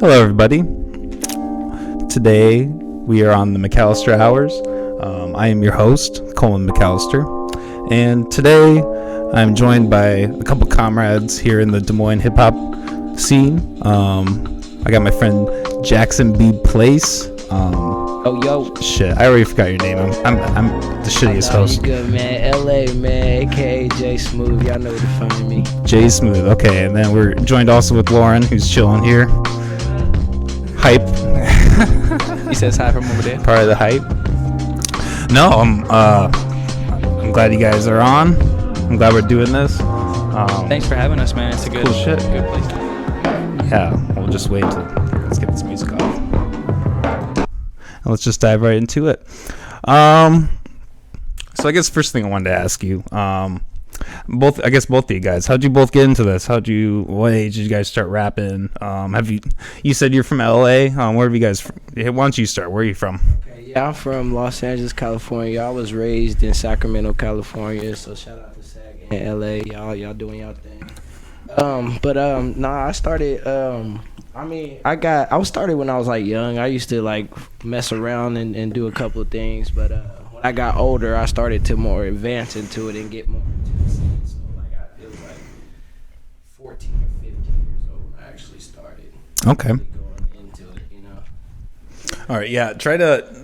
Hello, everybody. Today we are on the McAllister Hours. I am your host, Colin McAllister, and today I'm joined by a couple comrades here in the Des Moines hip hop scene. I got my friend Jackson B. Place. Shit, I already forgot your name. I'm the shittiest host. You good, man. LA, man, aka J Smooth. Y'all know where to find me. J Smooth. Okay, and then we're joined also with Lauren, who's chilling here. Hype. He says hi from over there. Part of the hype. No, I'm glad you guys are on. I'm glad we're doing this. Thanks for having us, man. It's a good, cool shit. Good place. Yeah, we'll just wait till let's get this music off. And let's just dive right into it. So I guess first thing I wanted to ask you, both of you guys, how'd you both get into this? What age did you guys start rapping? You said you're from LA. Where have you guys from? Why don't you start? Where are you from? Yeah, I'm from Los Angeles, California. I was raised in Sacramento, California. So shout out to Sac and LA. Y'all doing y'all thing. I started. I was started when I was like young. I used to like mess around and do a couple of things, but when I got older, I started to more advance into it and get more into the scene. So like I feel like 14 or 15 years old, I actually started. Okay. Going into it, you know. All right, yeah.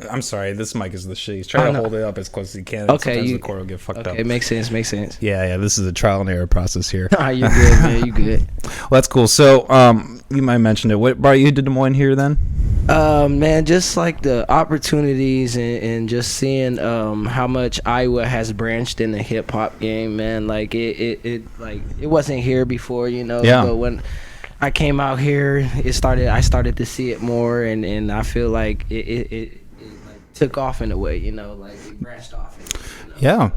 I'm sorry, this mic is the shittiest. Try to hold it up as close as you can. Okay, sometimes the cord will get fucked up. Okay, makes sense. Yeah. This is a trial and error process here. You're good, man. You good. Well, that's cool. So, you might have mentioned it. What brought you to Des Moines here then? Man, just like the opportunities and just seeing how much Iowa has branched in the hip hop game, man. Like it wasn't here before, you know. Yeah. But when I came out here, I started to see it more, and I feel like it like took off in a way, you know, like it branched off. You know? Yeah. So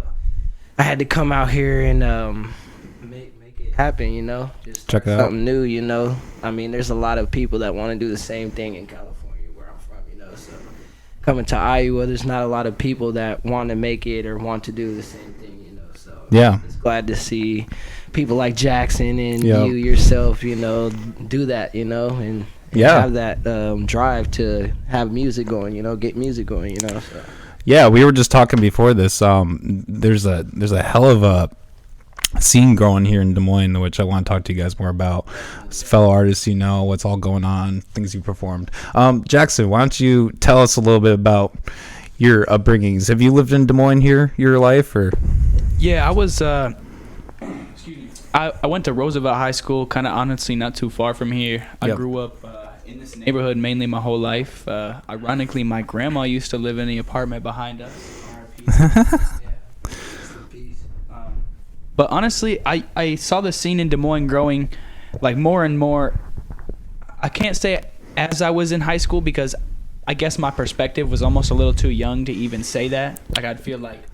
I had to come out here and make it happen, you know. Just check it out. Something new, you know. I mean, there's a lot of people that want to do the same thing in California, where I'm from, you know. So coming to Iowa, there's not a lot of people that want to make it or want to do the same thing, you know. So yeah, I'm just glad to see people like Jackson and you yourself, you know, do that, you know, and have that drive to have music going, you know, get music going, you know. So. Yeah, we were just talking before this. There's a hell of a scene growing here in Des Moines, which I want to talk to you guys more about. As fellow artists, you know, what's all going on, things you performed. Jackson, why don't you tell us a little bit about your upbringings? Have you lived in Des Moines here your life, or? Yeah, I was. I went to Roosevelt High School, kind of honestly not too far from here. I grew up in this neighborhood mainly my whole life. Ironically, my grandma used to live in the apartment behind us. But honestly, I saw the scene in Des Moines growing like more and more. I can't say as I was in high school because I guess my perspective was almost a little too young to even say that. Like I'd feel like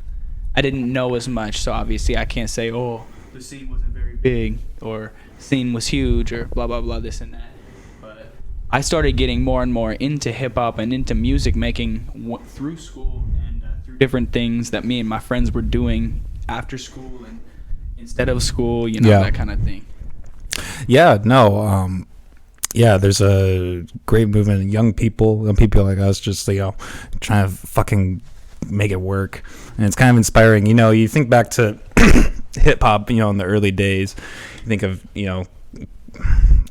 I didn't know as much. So obviously I can't say, oh, the scene wasn't very big or scene was huge or blah, blah, blah, this and that. But I started getting more and more into hip hop and into music making through school and through different things that me and my friends were doing after school and instead of school, you know, that kind of thing. Yeah, no, there's a great movement of young people like us just, you know, trying to fucking make it work. And it's kind of inspiring. You know, you think back to hip hop, you know, in the early days, you think of, you know,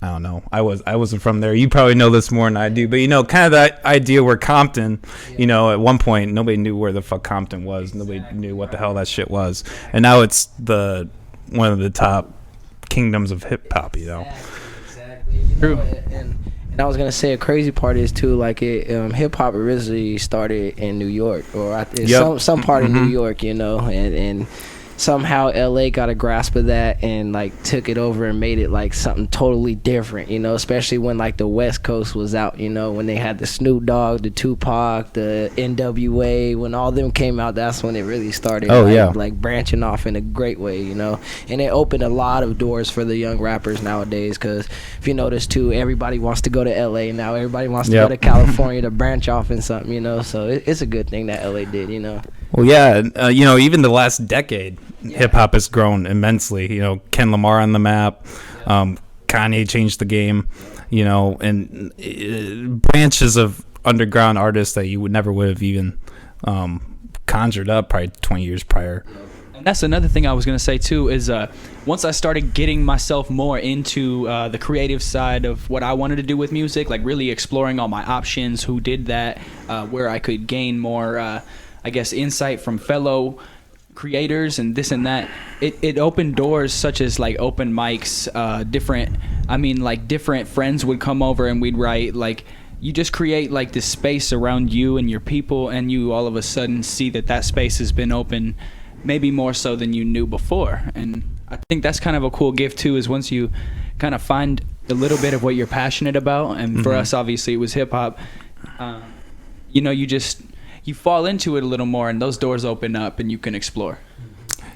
I don't know. I wasn't from there. You probably know this more than I do, but you know, kind of that idea where Compton, you know, at one point nobody knew where the fuck Compton was. Nobody knew what the hell that shit was, and now it's one of the top kingdoms of hip hop. You know, exactly. True. And I was gonna say a crazy part is too, like hip hop originally started in New York or some part of New York, you know, and somehow LA got a grasp of that and like took it over and made it like something totally different, you know, especially when like the West Coast was out, you know, when they had the Snoop Dogg, the Tupac, the NWA, when all them came out, that's when it really started like branching off in a great way, you know, and it opened a lot of doors for the young rappers nowadays, because if you notice too, everybody wants to go to LA now, everybody wants to go to California to branch off in something, you know, so it's a good thing that LA did, you know. Well, yeah, you know, even the last decade, hip hop has grown immensely. You know, Ken Lamar on the map, kind Kanye changed the game, and branches of underground artists that you would have even conjured up probably 20 years prior. And that's another thing I was going to say too is once I started getting myself more into the creative side of what I wanted to do with music, like really exploring all my options, who did that, where I could gain more, I guess, insight from fellow creators and this and that, it opened doors such as like open mics, different friends would come over and we'd write, like, you just create like this space around you and your people, and you all of a sudden see that space has been open maybe more so than you knew before. And I think that's kind of a cool gift too, is once you kind of find a little bit of what you're passionate about, and for us obviously it was hip-hop, you fall into it a little more and those doors open up and you can explore.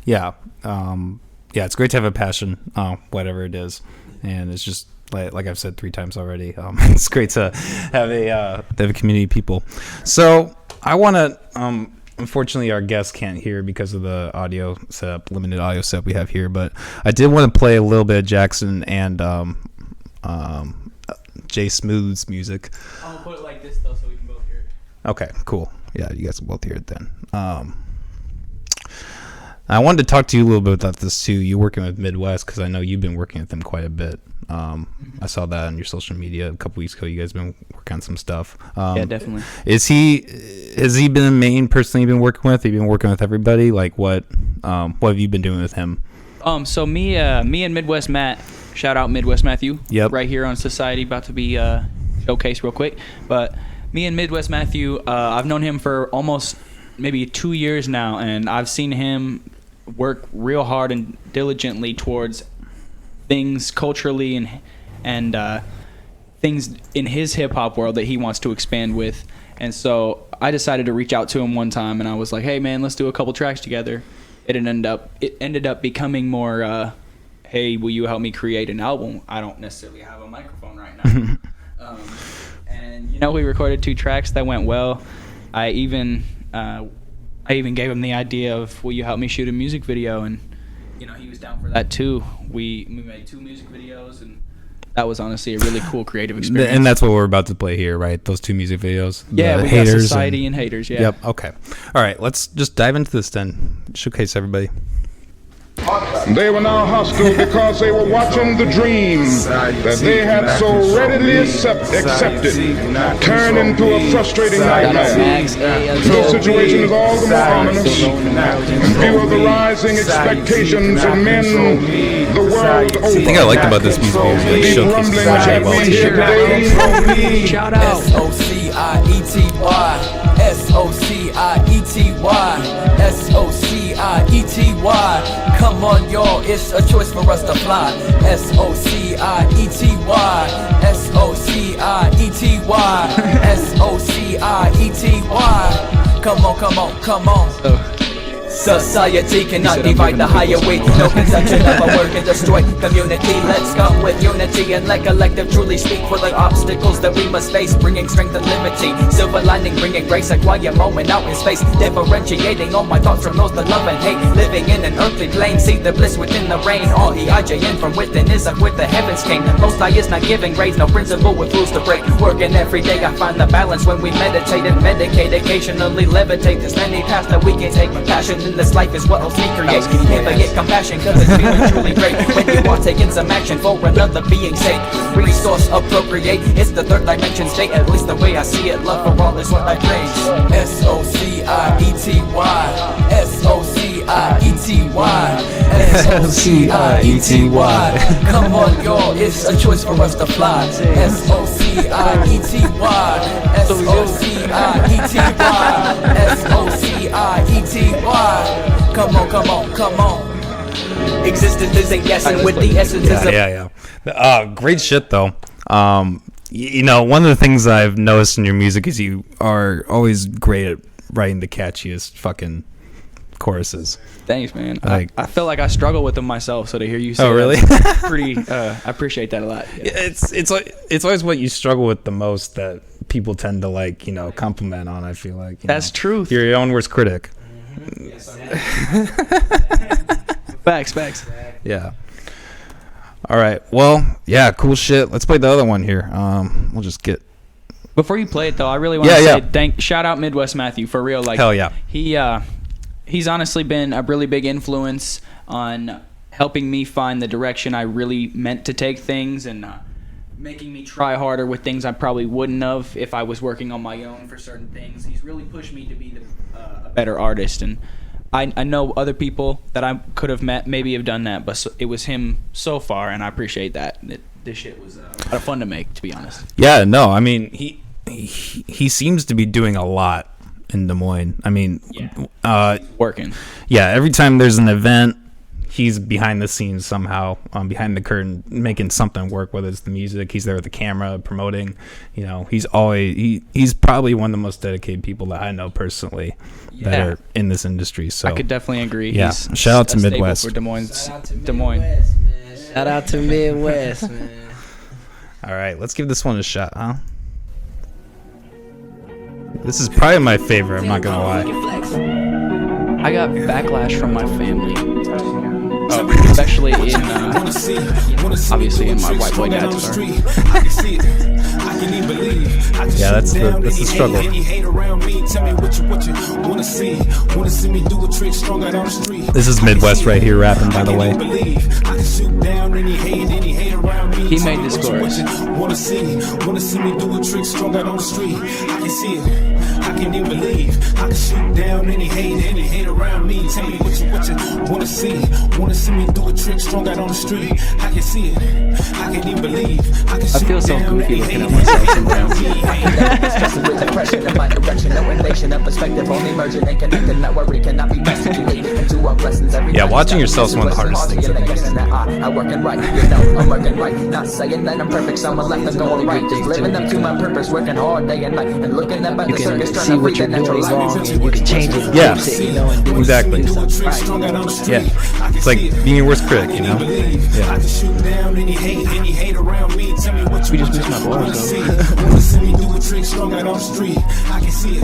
Yeah. It's great to have a passion, whatever it is, and it's just like I've said 3 times already, it's great to have a community of people. So I want to unfortunately, our guests can't hear because of the limited audio setup we have here. But I did want to play a little bit of Jackson and Jay Smooth's music. I'll put it like this, though, so we can both hear it. Okay, cool. Yeah, you guys can both hear it then. I wanted to talk to you a little bit about this, too. You're working with Midwest, because I know you've been working with them quite a bit. I saw that on your social media a couple weeks ago. You guys been working on some stuff. Yeah, definitely. Has he been the main person you've been working with? Have you been working with everybody? Like, what have you been doing with him? So me and Midwest Matt, shout out Midwest Matthew. Yep. Right here on Society, about to be showcased real quick. But me and Midwest Matthew, I've known him for almost maybe 2 years now, and I've seen him work real hard and diligently towards things culturally and things in his hip-hop world that he wants to expand with. And so I decided to reach out to him one time, and I was like, hey man, let's do a couple tracks together. It ended up becoming more hey, will you help me create an album? I don't necessarily have a microphone right now. And we recorded 2 tracks that went well. I even gave him the idea of, will you help me shoot a music video? And he was down for that too. We made 2 music videos, and that was honestly a really cool creative experience. And that's what we're about to play here, right? Those 2 music videos. Yeah, we got Society and Haters. Yeah. Yep. Okay. All right. Let's just dive into this then. Showcase everybody. They were now hostile because they were watching the dream that they had so readily accepted turn into a frustrating nightmare. The situation is all the more ominous in view of the rising expectations of men the world over. The thing I liked about this music is it showcases that well too. Shout out. SOCIETY. Come on, y'all, it's a choice for us to fly. SOCIETY. SOCIETY. SOCIETY. Come on. Society cannot divide the higher weight. No conception of a word can destroy community. Let's come with unity and let collective truly speak for the obstacles that we must face, bringing strength and liberty. Silver lining, bringing grace, a quiet moment out in space. Differentiating all my thoughts from those that love and hate. Living in an earthly plane, see the bliss within the rain. R-E-I-J-N from within is up with the heavens king. Most High is not giving grades, no principle with rules to break. Working every day, I find the balance when we meditate and medicate. Occasionally levitate, there's many paths that we can take. Passion in this life is what helps me create. Never get compassion, cause it's feeling truly great when you are taking some action for another being's sake. Resource appropriate, it's the third dimension state. At least the way I see it, love for all is what I praise. SOCIETY. SOCIETY. Come on, y'all, it's a choice for us to fly. SOCIETY. SOCIETY. Come on. Existence is a yes, and with the essence is a... Yeah. Great shit, though. One of the things I've noticed in your music is you are always great at writing the catchiest fucking choruses. Thanks, man. I feel like I struggle with them myself, so to hear you say really? That's pretty, I appreciate that a lot. Yeah. It's always what you struggle with the most that people tend to compliment on. I feel like that's truth. You're your own worst critic. Facts. Yeah. All right. Well, yeah, cool shit. Let's play the other one here. We'll just get. Before you play it though, I really want to say shout out Midwest Matthew for real. Like, hell yeah. He's honestly been a really big influence on helping me find the direction I really meant to take things, and making me try harder with things I probably wouldn't have if I was working on my own for certain things. He's really pushed me to be a better artist, and I know other people that I could have met maybe have done that, but it was him so far, and I appreciate that. This shit was a lot of fun to make, to be honest. Yeah, no, I mean, he seems to be doing a lot in Des Moines. I mean, working. Yeah, every time there's an event, he's behind the scenes somehow, behind the curtain, making something work, whether it's the music, he's there with the camera, promoting. You know, he's probably one of the most dedicated people that I know personally that are in this industry. So I could definitely agree. Yeah, He's shout out to Midwest. For Des Moines. Shout out to Midwest, man. All right, let's give this one a shot, huh? This is probably my favorite, I'm not gonna lie. I got backlash from my family, especially in obviously in my white boy dad's story. Yeah, that's the struggle. This is Midwest right here rapping, by the way. He made this chorus. Wanna see me do a trick strong out on the street. I can see it. I can't even believe I can shoot down any hate around me. Tell me what you wanna see. Wanna see me do a trick strong out on the street. I can see it. I can't even believe I feel so goofy looking at myself sometimes. With depression in my direction, no innovation of perspective, only merging and connecting. Not worry, cannot be best to lead into our blessings every Yeah, watching yourself's one of the hardest things. I'm working right, you know, I'm working right. Not saying that I'm perfect, someone left and going right. Just living up to my purpose, working hard day and night, and looking up at the circus, trying to read the natural light. You can change it. Yeah, you know, and do exactly. right. Yeah, it's like being your worst critic, you know? Yeah. We just missed my balls though. Wanna see me do a trick strong out on the street. I can see it.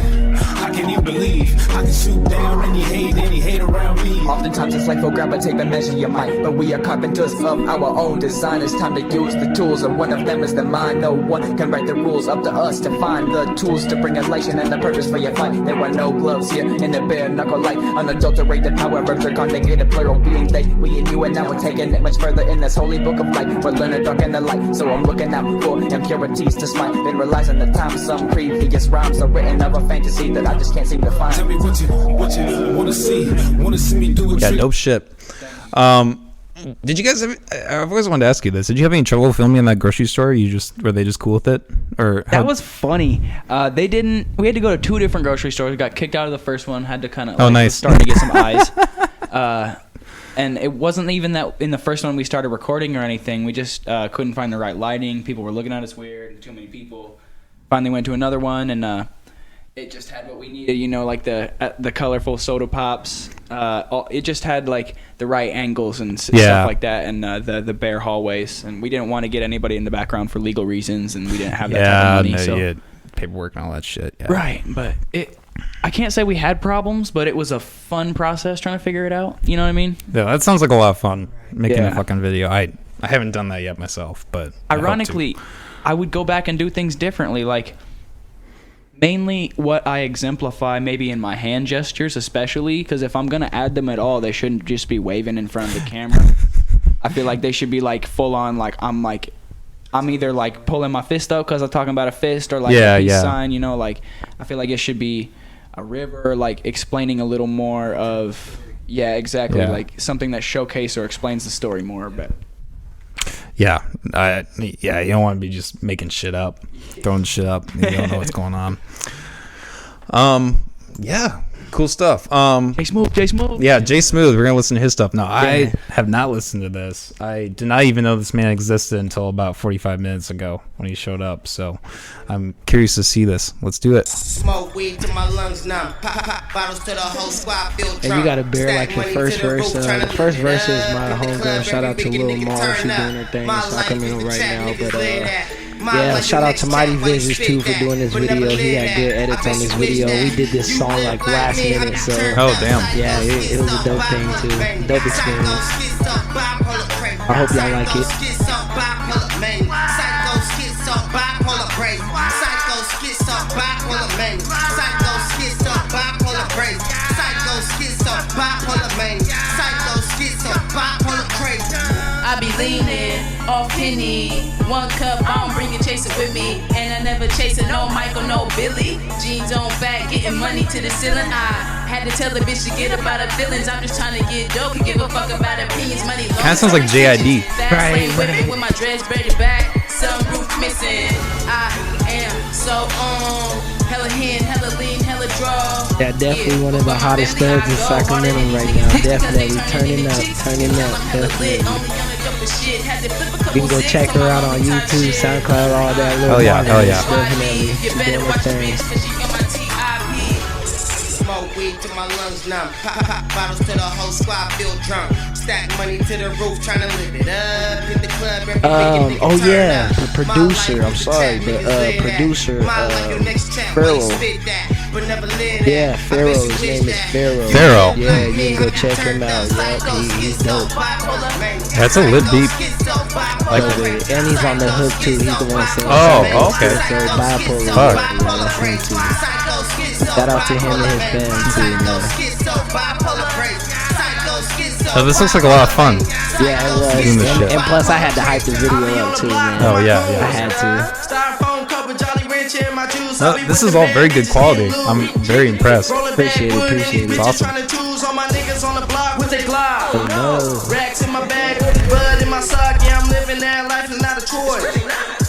I can't even believe I can shoot down any hate around me. Oftentimes it's like for grab a tape and measure your might, but we are carpenters of our own design. It's time to use the tools, and one of them is the mind. No one can write the rules, up to us to find the tools to bring elation and the purpose for your fight. There were no gloves here in the bare knuckle light, unadulterated power of the conjugated plural being they, we and you, and now we're taking it much further in this holy book of light. We're learning dark and the light, so I'm looking out for impurities to smite. Been realizing the time some previous rhymes are written of a fantasy that I just can't seem to find. Tell me what you wanna see me do a Yeah, trick. dope shit. Did you guys I've always wanted to ask you this. Did you have any trouble filming in that grocery store? Were they just cool with it? Or That was funny. We had to go to 2 different grocery stores. We got kicked out of the first one, had to kind of nice. start to get some eyes. And it wasn't even that in the first one we started recording or anything. We just couldn't find the right lighting. People were looking at us weird. Too many people. Finally went to another one, and it just had what we needed. You know, like the colorful soda pops. It just had like the right angles and stuff like that, and the bare hallways. And we didn't want to get anybody in the background for legal reasons, and we didn't have that type of money. So. Yeah, paperwork and all that shit. Yeah. Right, but I can't say we had problems, but it was a fun process trying to figure it out. You know what I mean? Yeah, that sounds like a lot of fun making a fucking video. I haven't done that yet myself, but ironically, I would go back and do things differently. Like mainly what I exemplify, maybe in my hand gestures, especially because if I'm gonna add them at all, they shouldn't just be waving in front of the camera. I feel like they should be like full on. Like I'm either like pulling my fist up because I'm talking about a fist, or like a peace sign. You know, like I feel like it should be a river, like explaining a little more of like something that showcase or explains the story more. But you don't want to be just making shit up, throwing shit up. You don't know what's going on. Cool stuff. Jay Smooth. Yeah, Jay Smooth. We're gonna listen to his stuff now. I have not listened to this. I did not even know this man existed until about 45 minutes ago when he showed up. So I'm curious to see this. Let's do it. Smoke weed to my lungs numb. Pop bottles to the whole squad feel drunk. And you gotta bear like the first verse. The first verse is my homegirl. Shout out to Lil Mar. She doing her thing. It's not coming in right now, but shout out to Mighty Visions too for doing this video. He had good edits on this video. We did this song like last minute, so oh damn. Yeah, it was a dope thing too. Dope experience. I hope y'all like it. I be leaning off Henny, 1 cup, I don't bring a chaser with me, and I never chase it, no Michael, no Billy. Jeans on back, getting money to the ceiling. I had to tell the bitch to get about her feelings. I'm just trying to get dope, and give a fuck about opinions. Money long. Kind of sounds like JID. Right. With my dreads braided back, some roof missing. I am so hella hen, hella lean, hella draw. Yeah, definitely one of the hottest thugs in Sacramento right now. Definitely turning up, definitely. You can go check her out on YouTube, SoundCloud, all that. Oh yeah. Definitely. She doing her thing. Smoke weed to my lungs numb. Pop bottles to the whole squad feel drunk. Stack money to the roof, trying to live it up. Hit the club every weekend. Oh yeah, the producer. I'm sorry, the producer. Pharaoh. Yeah, Pharaoh. His name is Pharaoh. Pharaoh. Yeah, you can go check him out. Yeah, he's dope. That's a lit beat. And he's on the hook too. He's the one saying. Oh, okay. So bipolar. Fuck. Yeah, that's him too. Shout out to him and his band too, man. So this looks like a lot of fun. Yeah, it was. And plus, I had to hype the video up too, man. Oh yeah. I had to. No, this is all very good quality. I'm very impressed. Appreciate it. It's awesome. Oh no. Racks in my bag, bud in my sock. Yeah, I'm living that life is not a choice.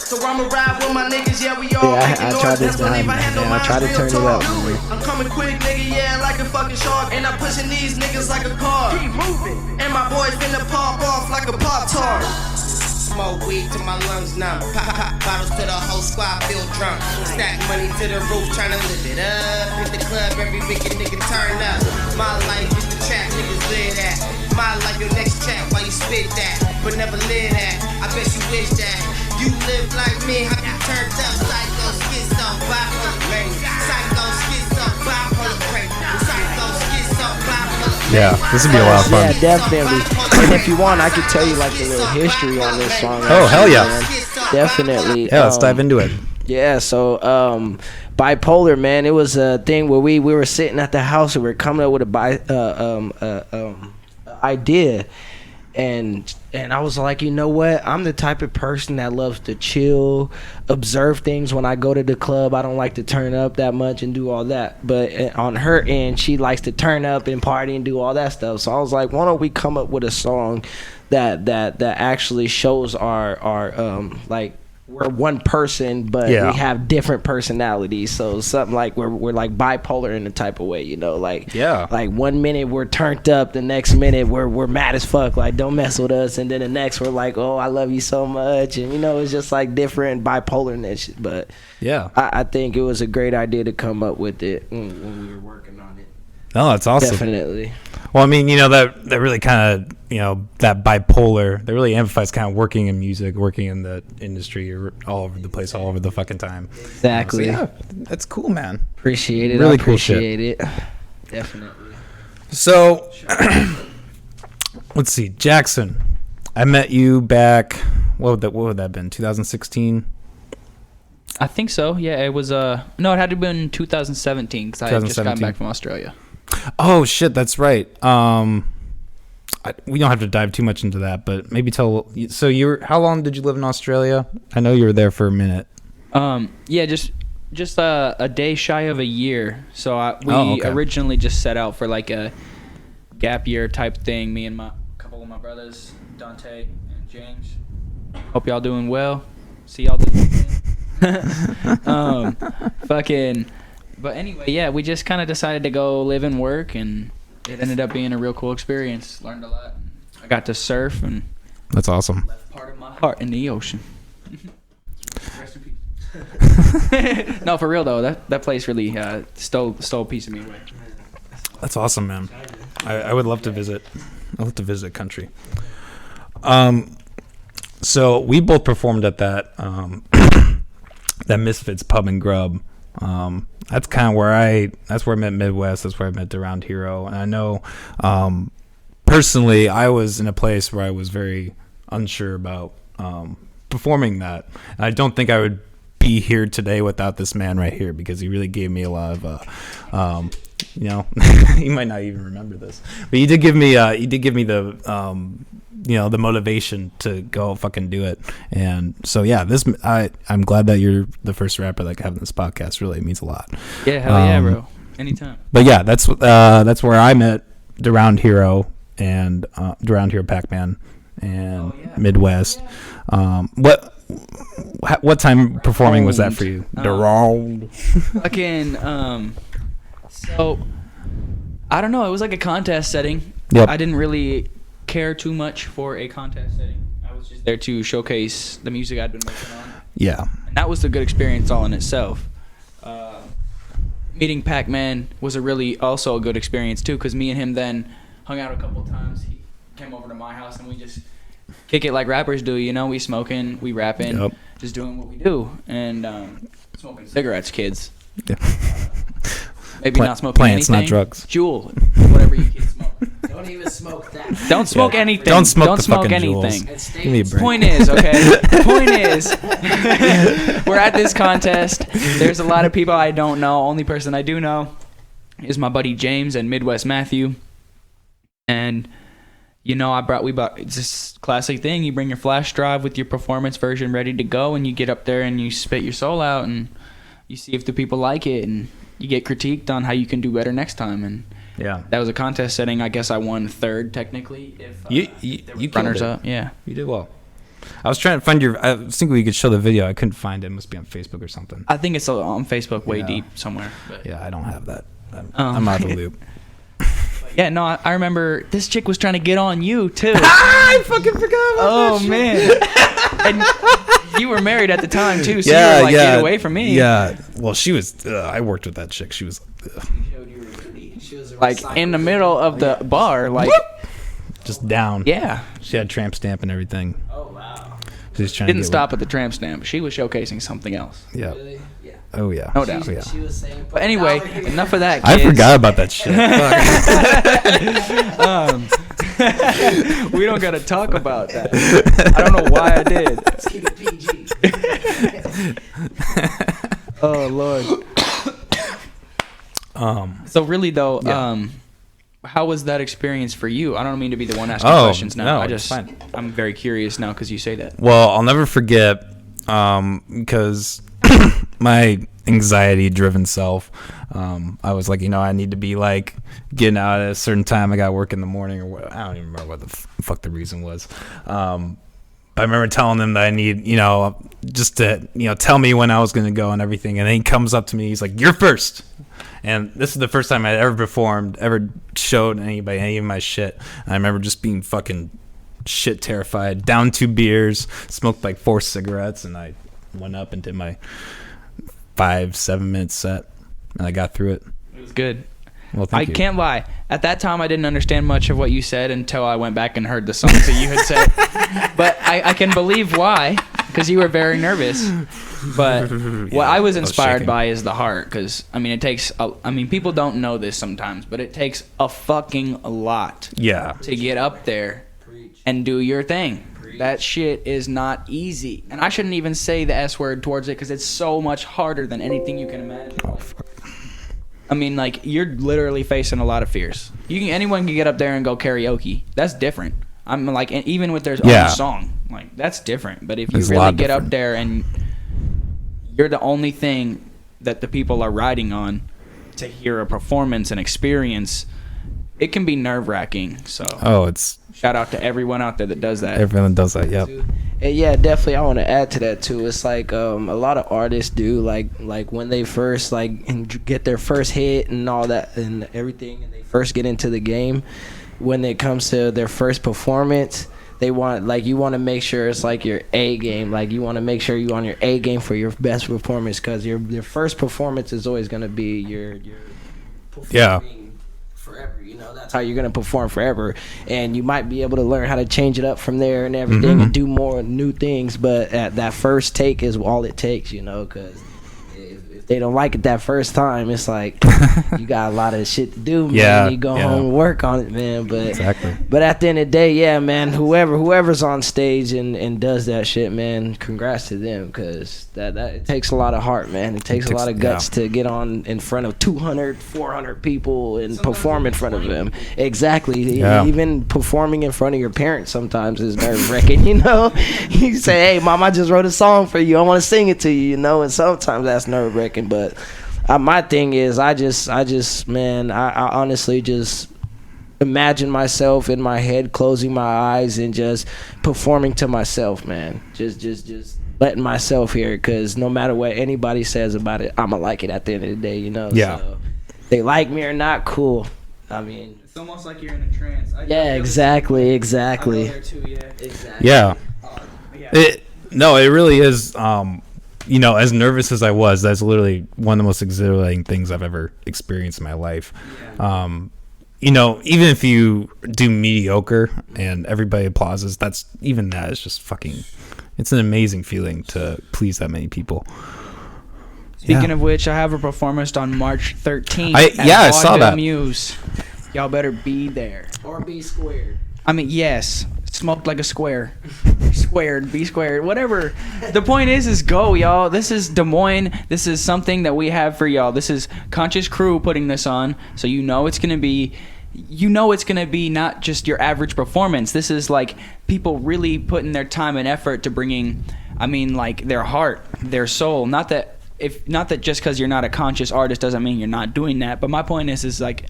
So I'ma ride with my niggas, yeah, we all I tried this time, man. I tried to turn it up, man. I'm coming quick, nigga, yeah, like a fucking shark. And I'm pushing these niggas like a car. Keep moving. And my boys finna pop off like a Pop-Tart. Smoke weed to my lungs numb. Pop bottles to the whole squad feel drunk. Stack money to the roof, trying to live it up. Hit the club every weekend, nigga turn up. My life is the trap, niggas live that. My life, your next track while you spit that. But never live that, I bet you wish that. You live like me, how you turned up. Psycho, schizo, bipolar, man. Psycho, schizo, bipolar, crazy. Psycho, schizo, bipolar. Yeah, this would be a lot of fun. Yeah, definitely. And if you want, I could tell you like a little history on this song. Oh, hell yeah. Man. Definitely. Yeah, let's dive into it. Yeah, so bipolar, man, it was a thing where we were sitting at the house and we were coming up with a idea. And I was like, you know what? I'm the type of person that loves to chill, observe things. When I go to the club, I don't like to turn up that much and do all that. But on her end, she likes to turn up and party and do all that stuff. So I was like, why don't we come up with a song that actually shows our like we're one person, but we have different personalities. So something like we're like bipolar in a type of way, you know, like like 1 minute we're turned up, the next minute we're mad as fuck, like don't mess with us, and then the next we're like, oh, I love you so much, and you know, it's just like different bipolarness. But I think it was a great idea to come up with it when we were working on it. No, that's awesome. Definitely. Well, I mean, you know, that really kind of, you know, that bipolar, that really amplifies kind of working in music, working in the industry, all over the place, all over the fucking time. Exactly. So, yeah, that's cool, man. Appreciate it. Really I appreciate cool shit. it. Definitely. So, let's see, Jackson. I met you back, what would that have been, 2016? I think so. Yeah, it was no, it had to have been 2017 because I had just gotten back from Australia. Oh shit, that's right. We don't have to dive too much into that, but maybe tell. So how long did you live in Australia? I know you were there for a minute. Yeah, just a day shy of a year. So we originally just set out for like a gap year type thing. Me and a couple of my brothers, Dante and James. Hope y'all doing well. See y'all this weekend. But anyway, yeah, we just kind of decided to go live and work, and it ended up being a real cool experience. Learned a lot. I got to surf, and that's awesome. Left part of my heart in the ocean. Rest in peace. No, for real though, that place really stole a piece of me away. That's awesome, man. I would love to visit. I'd love to visit a country. So we both performed at that that Misfits Pub and Grub. That's kind of where that's where I met Midwest. That's where I met Around Hero. And I know, personally, I was in a place where I was very unsure about performing that. I don't think I would be here today without this man right here, because he really gave me a lot of you might not even remember this, but he did give me the the motivation to go fucking do it. And so I'm glad that you're the first rapper like having this podcast. Really, it means a lot. Yeah, hell yeah, bro. Anytime. But yeah, that's where I met Round Hero and Round Hero Pac-Man and Midwest. What time performing was that for you? Fucking so I don't know, it was like a contest setting. Yep. I didn't really care too much for a contest setting. I was just there to showcase the music I'd been working on. Yeah. And that was a good experience all in itself. Meeting Pac-Man was also a good experience too, because me and him then hung out a couple of times. He came over to my house and we just kick it like rappers do, we smoking, we rapping, just doing what we do, and smoking cigarettes, kids. Yeah. Maybe not smoking plants, anything. not drugs. Juul, whatever you kids smoke. Don't even smoke that. Don't smoke anything. Don't smoke anything. Give me a break. Point is, we're at this contest. There's a lot of people I don't know. Only person I do know is my buddy James and Midwest Matthew. And we bought this classic thing. You bring your flash drive with your performance version ready to go, and you get up there and you spit your soul out, and you see if the people like it, and you get critiqued on how you can do better next time. And that was a contest setting. I guess I won third technically. If you runners up, yeah, you did well. I was trying to find I was thinking we could show the video. I couldn't find it. It must be on Facebook or something. I think it's on Facebook, way deep somewhere. But. Yeah, I don't have that. I'm out of the loop. Yeah, no, I remember this chick was trying to get on you too. I fucking forgot about that man. And you were married at the time too, so you were like, get away from me. Yeah. Well, she was. I worked with that chick. She was. She was like in the middle of the bar, like just down. Yeah. She had tramp stamp and everything. Oh wow. She was trying didn't stop at the tramp stamp. She was showcasing something else. Yeah. Really? Yeah. Oh yeah. No doubt. She was saying. But anyway, enough of that. I forgot about that shit. We don't gotta talk about that. I don't know why I did. Let's keep it PG. Oh Lord. So really though, how was that experience for you? I don't mean to be the one asking questions now. No, I'm very curious now because you say that. Well, I'll never forget because my anxiety-driven self. I was like, I need to be like getting out at a certain time. I got work in the morning, or what, I don't even remember what the fuck the reason was. I remember telling them that I need, just to, tell me when I was going to go and everything. And then he comes up to me. He's like, "You're first." And this is the first time I'd ever performed, ever showed anybody any of my shit. And I remember just being fucking shit terrified. Down 2 beers, smoked like 4 cigarettes, and I went up and did my 5-7 minute set, and I got through it. It was good. Well, thank you. I can't lie. At that time, I didn't understand much of what you said until I went back and heard the songs that you had said. But I can believe why, because you were very nervous. But what I was inspired by is the heart, because it takes. People don't know this sometimes, but it takes a fucking lot. To get up there and do your thing. That shit is not easy, and I shouldn't even say the S word towards it because it's so much harder than anything you can imagine. Oh, fuck. You're literally facing a lot of fears. Anyone can get up there and go karaoke. That's different. And even with their own song, that's different. But if you really get up there and you're the only thing that the people are riding on to hear a performance and experience, it can be nerve-wracking. So it's shout out to everyone out there that does that. Everyone does that. Yep. And yeah, definitely. I want to add to that too. It's like a lot of artists do like when they first and get their first hit and all that and everything, and they first get into the game. When it comes to their first performance, they want you want to make sure it's like your A game. You want to make sure you're on your A game for your best performance, because your first performance is always going to be your performing forever. That's how you're going to perform forever, and you might be able to learn how to change it up from there and everything and do more new things, but that first take is all it takes, because if they don't like it that first time, it's like you got a lot of shit to do, man. Yeah, You go home and work on it, man. But Exactly. but at the end of the day, yeah, man, whoever's on stage and does that shit, man, congrats to them, because that it takes a lot of heart, man. It takes a lot of guts to get on in front of 200, 400 people and perform in front of them. Exactly. Yeah. Even performing in front of your parents sometimes is nerve-wracking, you know? You say, hey, mom, I just wrote a song for you. I want to sing it to you, you know? And sometimes that's nerve-wracking. But my thing is, I honestly just imagine myself in my head, closing my eyes and just performing to myself, man. Just letting myself hear it, because no matter what anybody says about it, I'ma like it at the end of the day, you know? Yeah. So, they like me or not, cool. I mean, It's almost like you're in a trance. yeah, exactly. I go there too, yeah. Exactly. Yeah. Yeah. It really is. You know, as nervous as I was, that's literally one of the most exhilarating things I've ever experienced in my life. Yeah. You know, even if you do mediocre and everybody applauds, that is just fucking. It's an amazing feeling to please that many people. Speaking of which, I have a performance on March 13th. I saw Vaudeville that. Muse. Y'all better be there. Or be squared. I mean, yes. Smoked like a square. Squared, be squared, whatever. The point is go, y'all. This is Des Moines. This is something that we have for y'all. This is Conscious Crew putting this on, so you know it's gonna be not just your average performance. This is like people really putting their time and effort to bringing, I mean, like their heart, their soul. Not that just because you're not a conscious artist doesn't mean you're not doing that. But my point is like,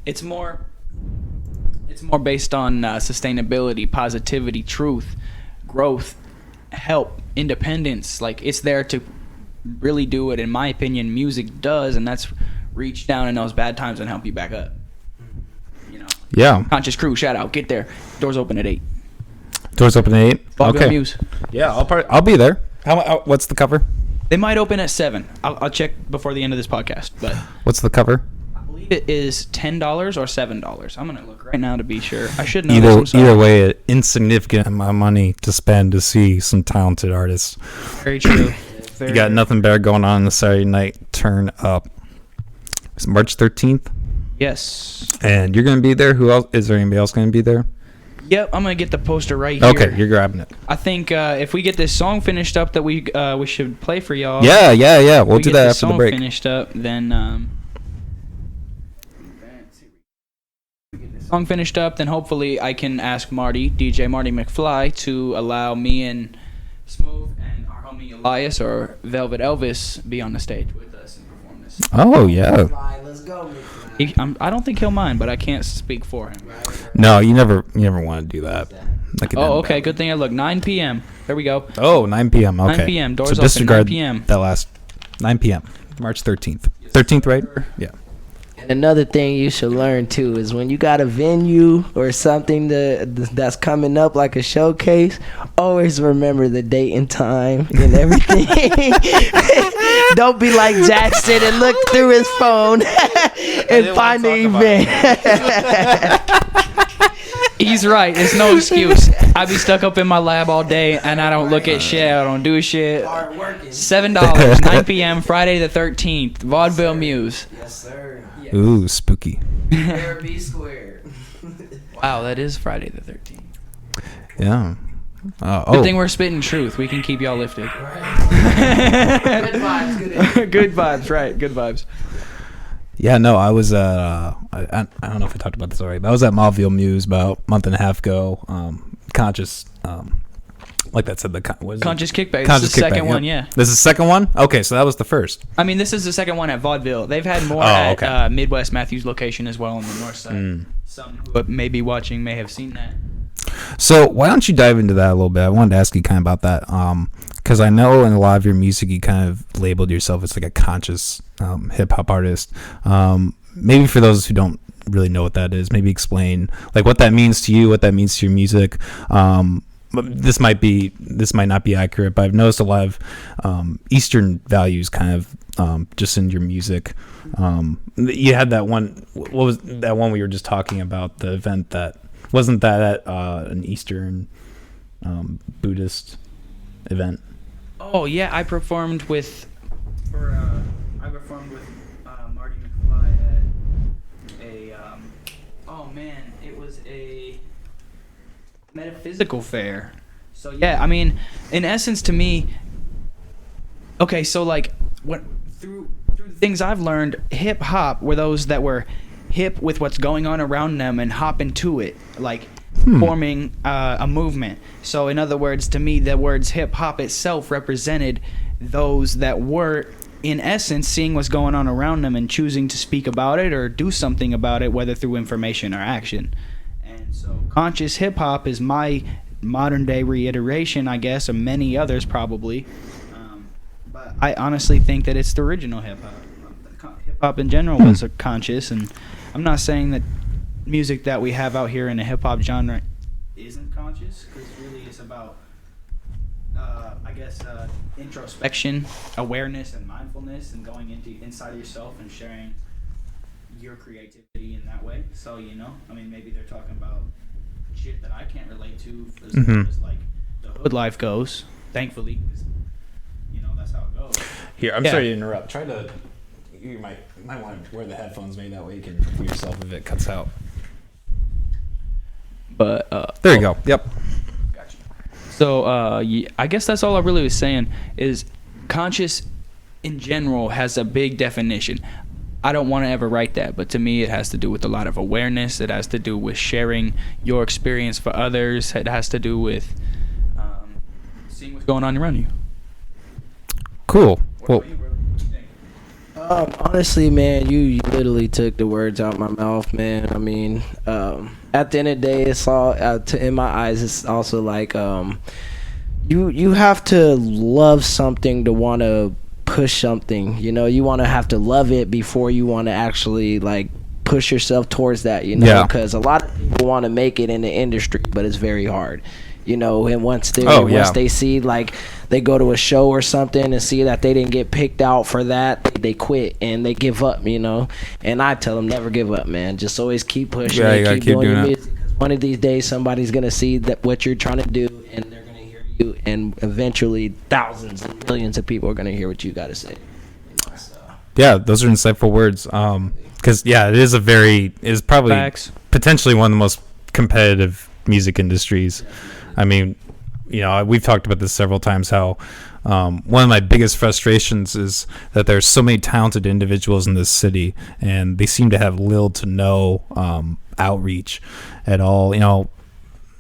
it's more based on sustainability, positivity, truth, growth, help, independence. Like, it's there to really do what, in my opinion, music does, and that's reach down in those bad times and help you back up. You know. Yeah. Conscious Crew, shout out. Get there. Doors open at 8. Doors open at 8. Vaudeville Okay. Muse. Yeah, I'll be there. What's the cover? They might open at 7. I'll check before the end of this podcast. But What's the cover? I believe it is $10 or $7. I'm gonna look right now to be sure. I should know. This, I'm sorry. Either way, an insignificant amount of money to spend to see some talented artists. Very true. You got nothing better going on the Saturday night. Turn up. It's March 13th. Yes. And you're going to be there. Who else? Is there anybody else going to be there? Yep, I'm gonna get the poster right here. Okay, you're grabbing it. I think if we get this song finished up that we should play for y'all. Yeah. We'll do that after the break. Finished up, then song finished up, then hopefully I can ask DJ Marty McFly, to allow me and Smooth and our homie Elias or Velvet Elvis be on the stage with us and perform this. Oh yeah. Let's go. I don't think he'll mind, but I can't speak for him. No, you never want to do that. Like Okay. Good thing I looked. 9 p.m. There we go. Oh, 9 p.m. Okay. 9 p.m. Doors so open. disregard 9 p.m. that last 9 p.m. March 13th. 13th, right? Yeah. And another thing you should learn too is when you got a venue or something that's coming up like a showcase, always remember the date and time and everything. Don't be like Jackson and look through his phone and find the event. He's right. It's no excuse. I be stuck up in my lab all day and I don't look at shit. I don't do shit. $7, 9 p.m. Friday the 13th. Vaudeville Muse. Yes, sir. Yes. Ooh, spooky. Be squared. Wow, that is Friday the 13th. Yeah. Good thing we're spitting truth. We can keep y'all lifted. Good vibes. Good vibes, right. Good vibes. Yeah, no, I was I don't know if I talked about this already, but I was at Vaudeville Muse about a month and a half ago. Conscious, like that said, Conscious Kickback. Conscious This is the second Kickback, one, yeah. This is the second one? Okay, so that was the first. I mean, this is the second one at Vaudeville. They've had more okay. at Midwest Matthews location as well on the north side. Some who may be watching may have seen that. So why don't you dive into that a little bit? I wanted to ask you kind of about that, because I know in a lot of your music you kind of labeled yourself as like a conscious hip hop artist. Maybe for those who don't really know what that is, maybe explain like what that means to you, what that means to your music. This might not be accurate, but I've noticed a lot of Eastern values kind of just in your music. You had that one. What was that one we were just talking about? The event that wasn't that at an Eastern Buddhist event. Oh yeah, I performed for man, it was a metaphysical fair. So yeah, I mean, in essence, to me, okay, so like what through the things I've learned, hip hop were those that were hip with what's going on around them and hop into it, like forming a movement. So in other words, to me, the words hip hop itself represented those that were, in essence, seeing what's going on around them and choosing to speak about it or do something about it, whether through information or action. And so conscious hip hop is my modern day reiteration, I guess, of many others probably. But I honestly think that it's the original hip hop. Hip hop in general was a conscious, and I'm not saying that music that we have out here in the hip hop genre isn't conscious, because really it's about introspection, awareness, and mindfulness, and going inside of yourself and sharing your creativity in that way. So, you know, I mean, maybe they're talking about shit that I can't relate to as far as like the hood life goes, thankfully, 'cause, you know, that's how it goes. Here, I'm sorry to interrupt. You might want to wear the headphones, maybe that way you can hear yourself if it cuts out. But there you go. Yep. So I guess that's all I really was saying is conscious in general has a big definition. I don't want to ever write that, but to me it has to do with a lot of awareness. It has to do with sharing your experience for others. It has to do with seeing what's going on around you. Cool. Well, honestly, man, you literally took the words out my mouth, man. I mean, at the end of the day, it's all in my eyes. It's also like you have to love something to want to push something. You know, you want to have to love it before you want to actually like push yourself towards that. You know, because a lot of people want to make it in the industry, but it's very hard. You know, and once they see, like, they go to a show or something and see that they didn't get picked out for that, they quit and they give up, you know. And I tell them, never give up, man. Just always keep pushing and keep doing your music. Because one of these days, somebody's going to see that what you're trying to do, and they're going to hear you. And eventually, thousands and millions of people are going to hear what you got to say. You know, so. Yeah, those are insightful words. Because, it is probably potentially one of the most competitive music industries. I mean, you know, we've talked about this several times, how one of my biggest frustrations is that there's so many talented individuals in this city, and they seem to have little to no outreach at all, you know,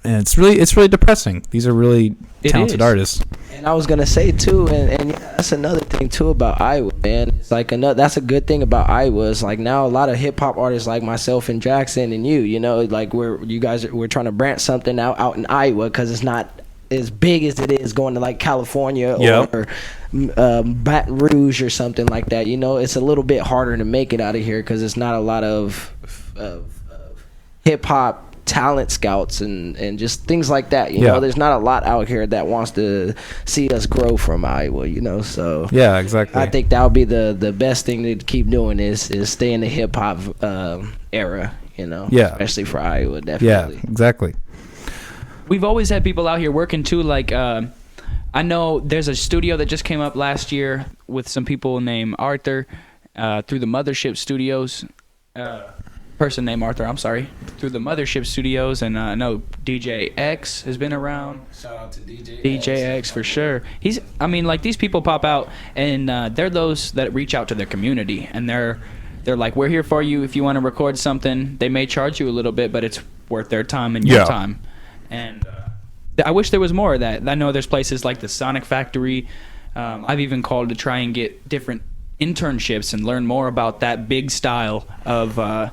and it's really depressing. These are really talented artists. And I was gonna say too, and that's another thing too about Iowa, man. It's like that's a good thing about Iowa. Is like now a lot of hip hop artists like myself and Jackson and you know, like we're trying to branch something out in Iowa, because it's not as big as it is going to like California or Baton Rouge or something like that. You know, it's a little bit harder to make it out of here because it's not a lot of hip hop talent scouts and just things like that, you know. There's not a lot out here that wants to see us grow from Iowa, you know. So yeah, exactly. I think that would be the best thing to keep doing is stay in the hip hop era, you know. Especially for Iowa, definitely. Yeah, exactly. We've always had people out here working too, like I know there's a studio that just came up last year with some people named Arthur through the Mothership Studios. Person named Arthur, I'm sorry, through the Mothership Studios, and I know DJ X has been around. Shout out to DJ X for sure. These people pop out, and they're those that reach out to their community, and they're like, we're here for you if you want to record something. They may charge you a little bit, but it's worth their time and your time. And I wish there was more of that. I know there's places like the Sonic Factory. I've even called to try and get different internships and learn more about that big style of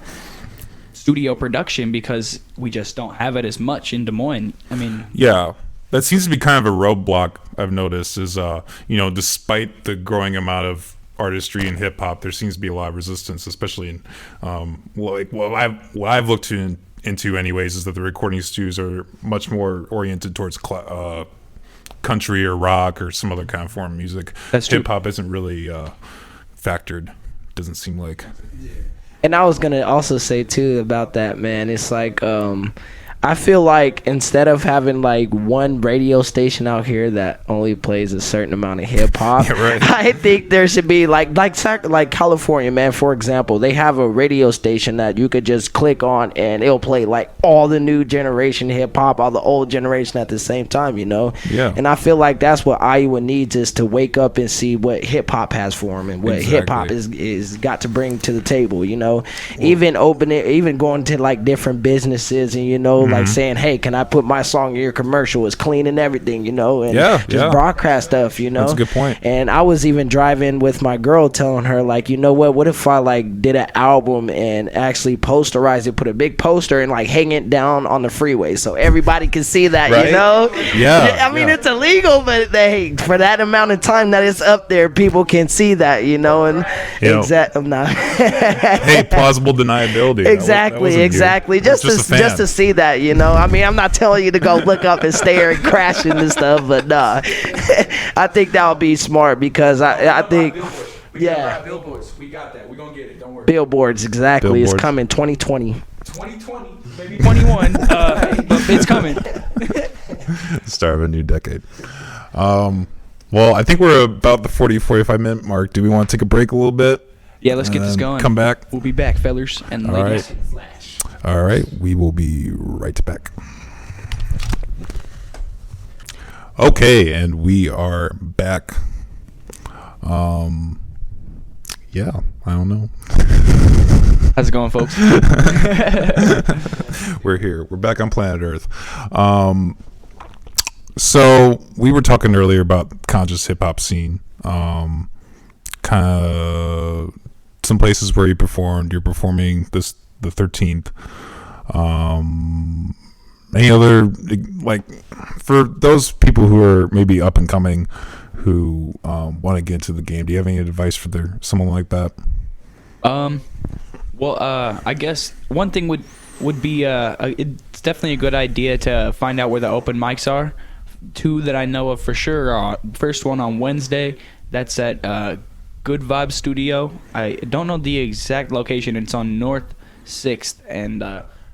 studio production, because we just don't have it as much in Des Moines. I mean, that seems to be kind of a roadblock I've noticed is you know, despite the growing amount of artistry in hip hop, there seems to be a lot of resistance, especially in like what I've looked into anyways, is that the recording studios are much more oriented towards country or rock or some other kind of form of music. That's true. Hip hop isn't really factored, doesn't seem like. And I was gonna also say too about that, man. It's like I feel like instead of having like one radio station out here that only plays a certain amount of hip hop, right. I think there should be like California, man, for example, they have a radio station that you could just click on and it'll play like all the new generation hip hop, all the old generation at the same time, you know? Yeah. And I feel like that's what Iowa needs, is to wake up and see what hip hop has for them and what hip hop is got to bring to the table, you know? Even going to like different businesses and, you know, like saying, hey, can I put my song in your commercial? It's clean and everything, you know, and just broadcast stuff, you know. That's a good point. And I was even driving with my girl telling her, like, you know what if I like did an album and actually posterized it, put a big poster and like hang it down on the freeway so everybody can see that, right? You know? Yeah. I mean, it's illegal, but hey, for that amount of time that it's up there, people can see that, you know, and hey, plausible deniability. Exactly. Just to see that, you know. I mean, I'm not telling you to go look up and stare and crashing and stuff, but nah. I think that would be smart because I think, billboards. We got that. We're going to get it. Don't worry. Billboards, exactly. It's coming 2020. 2020, maybe 21. But it's coming. Start of a new decade. Well, I think we're about the 45 minute mark. Do we want to take a break a little bit? Yeah, let's get this going. Come back. We'll be back, fellers and ladies. All right. We will be right back. Okay, and we are back. Yeah, I don't know. How's it going, folks? We're here. We're back on planet Earth. So we were talking earlier about conscious hip hop scene. Kind of some places where you performed. You're performing the 13th. Any other, like, for those people who are maybe up and coming, who want to get into the game, do you have any advice for someone like that? Well, I guess one thing would be it's definitely a good idea to find out where the open mics are. Two that I know of for sure. First one on Wednesday. That's at Good Vibe Studio. I don't know the exact location. It's on North 6th, and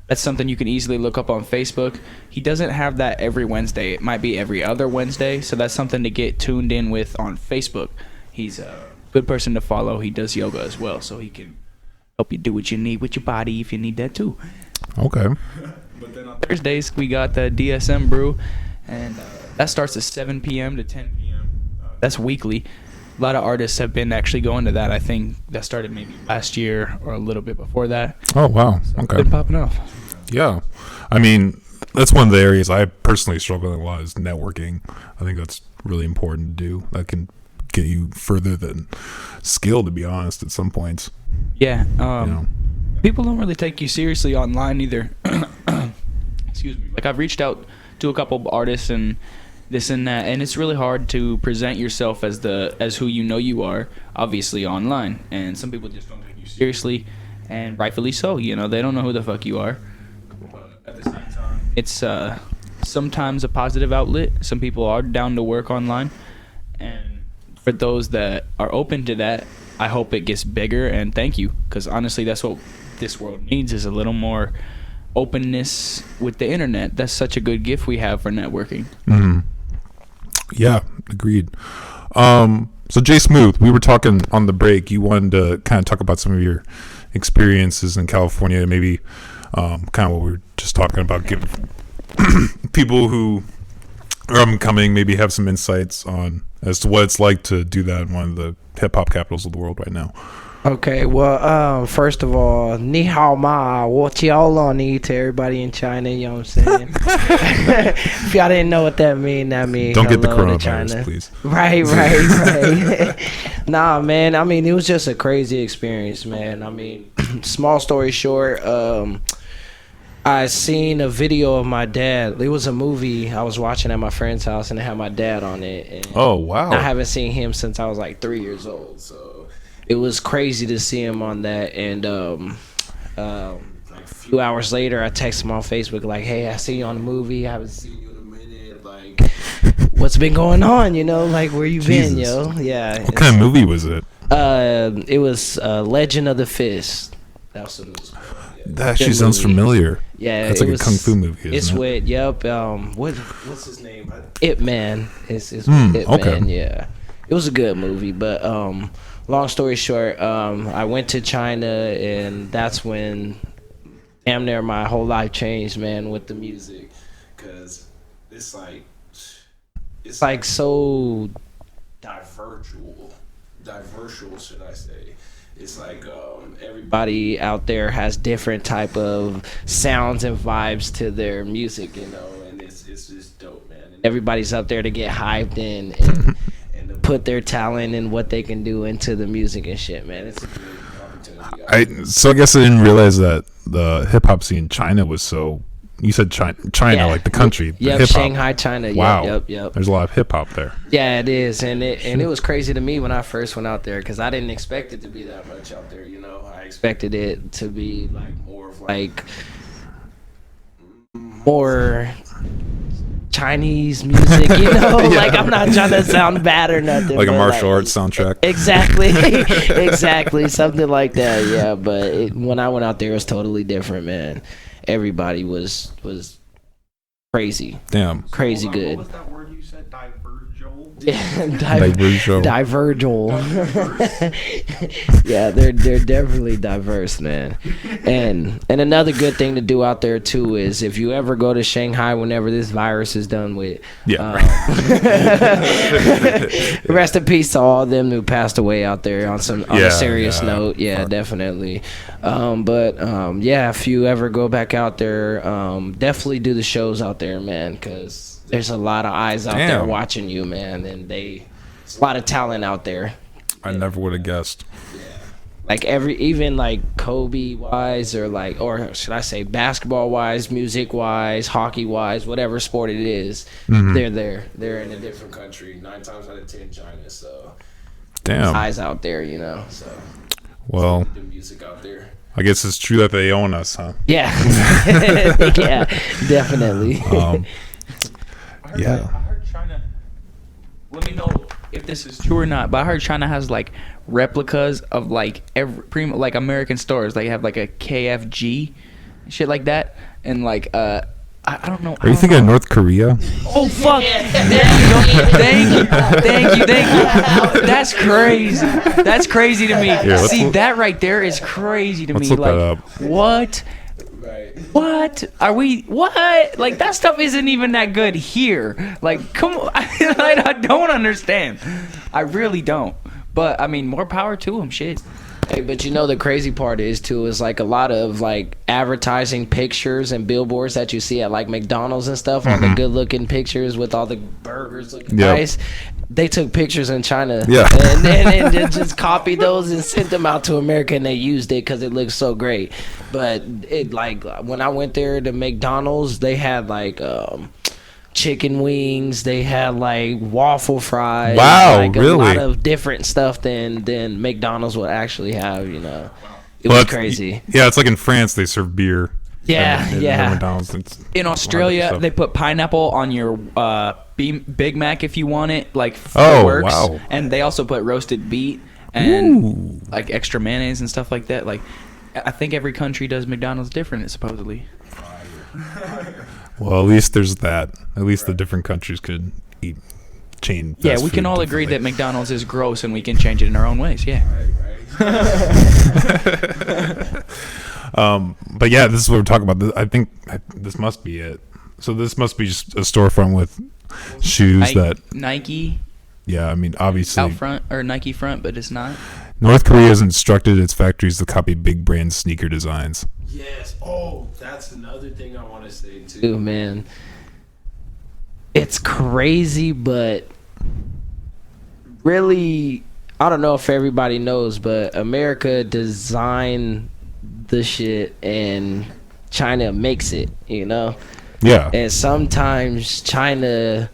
that's something you can easily look up on Facebook. He doesn't have that every Wednesday. It might be every other Wednesday, so that's something to get tuned in with on Facebook. He's a good person to follow. He does yoga as well, so he can help you do what you need with your body if you need that too. Okay. But then on Thursdays, we got the DSM Brew, and that starts at 7 p.m. to 10 p.m. That's weekly. A lot of artists have been actually going to that. I think that started maybe last year or a little bit before that. Oh, wow. So okay. It's been popping off. Yeah. I mean, that's one of the areas I personally struggle with a lot is networking. I think that's really important to do. That can get you further than skill, to be honest, at some points. Yeah. People don't really take you seriously online either. Excuse me. Like, I've reached out to a couple of artists and this and that, and it's really hard to present yourself as who you know you are, obviously online. And some people just don't take you seriously, and rightfully so. You know, they don't know who the fuck you are. But at the same time, it's sometimes a positive outlet. Some people are down to work online, and for those that are open to that, I hope it gets bigger. And thank you, because honestly, that's what this world needs, is a little more openness with the internet. That's such a good gift we have for networking. Mm-hmm. Yeah, agreed. So Jay Smooth, we were talking on the break. You wanted to kind of talk about some of your experiences in California, maybe kind of what we were just talking about, give people who are up and coming maybe have some insights on as to what it's like to do that in one of the hip hop capitals of the world right now. Okay, well, first of all, ni hao ma, what y'all on to everybody in China, you know what I'm saying? If y'all didn't know what that mean don't get the coronavirus, please. Right. Nah, man, I mean, it was just a crazy experience, man. I mean, small story short, I seen a video of my dad. It was a movie I was watching at my friend's house, and it had my dad on it. And oh, wow. I haven't seen him since I was like 3 years old, so it was crazy to see him on that. And a few hours later, I texted him on Facebook like, "Hey, I see you on the movie. I haven't seen you in a minute. Like, what's been going on? You know, like, where you been, yo?" Yeah. What kind of movie was it? It was Legend of the Fist. That's what it was called. That actually sounds familiar. Yeah, that's like a kung fu movie. It's isn't it? with what's his name? Ip Man. It's Ip Man. Yeah, it was a good movie, but long story short, I went to China, and that's when damn near my whole life changed, man, with the music, cause it's like so diversual, should I say? It's like everybody out there has different type of sounds and vibes to their music, you know, and it's just dope, man. And everybody's out there to get hyped in and to put their talent and what they can do into the music and shit, man. It's a good opportunity. So I guess I didn't realize that the hip hop scene in China was so. You said China, Yeah. like the country. Yep, hip-hop. Shanghai, China. Wow. Yep. There's a lot of hip hop there. Yeah, it is, and it was crazy to me when I first went out there because I didn't expect it to be that much out there. You know, I expected it to be like more of like more Chinese music. You know, like I'm not trying to sound bad or nothing. Like a but martial arts soundtrack. Exactly, something like that. Yeah, but when I went out there, it was totally different, man. Everybody was crazy. Damn. Crazy good. What was that word you said? Divergent? Divergent. Yeah, they're definitely diverse, man. And another good thing to do out there too is if you ever go to Shanghai whenever this virus is done with, rest in peace to all of them who passed away out there on a serious note. Yeah, definitely. If you ever go back out there, definitely do the shows out there, man, because there's a lot of eyes out there watching you, man, and there's a lot of talent out there. I never would have guessed. Like even like Kobe wise, or should I say basketball wise, music wise, hockey wise, whatever sport it is, they're there. They're in a different country. 9 times out of 10, China. So damn, eyes out there, you know. So well, the music out there. I guess it's true that they own us, huh? Yeah, yeah, definitely. I heard China. Let me know if this is true or not. But I heard China has like replicas of like like American stores. Like have like a KFG, shit like that, and like I don't know. Are you thinking of North Korea? Oh fuck! Thank you. That's crazy. That's crazy to me. That right there is crazy to me. Let's look like, that up. What? What are we? What? Like that stuff isn't even that good here. Like, come on, I don't understand. I really don't. But I mean, more power to them. Shit. Hey, but you know the crazy part is like a lot of like advertising pictures and billboards that you see at like McDonald's and stuff, all the good looking pictures with all the burgers looking nice. They took pictures in China, and then just copied those and sent them out to America, and they used it because it looks so great. But it like when I went there to McDonald's, they had like chicken wings, they had like waffle fries. Wow, like really? A lot of different stuff than McDonald's would actually have, you know. It was crazy. Yeah, it's like in France they serve beer. Yeah. McDonald's, in Australia, they put pineapple on your Big Mac if you want it, like works. Wow. And they also put roasted beet and like extra mayonnaise and stuff like that. Like, I think every country does McDonald's different, supposedly. Well, at least there's that. At least the different countries could eat chain. Yeah, we can all agree that McDonald's is gross, and we can change it in our own ways. Yeah. But yeah, this is what we're talking about. I think this must be it. So this must be just a storefront with shoes Nike. Yeah, I mean, obviously out front or Nike front, but it's not. North Korea has instructed its factories to copy big brand sneaker designs. Yes. Oh, that's another thing I want to say too, man. It's crazy, but really, I don't know if everybody knows, but America designed the shit and China makes it, you know? Yeah. And sometimes China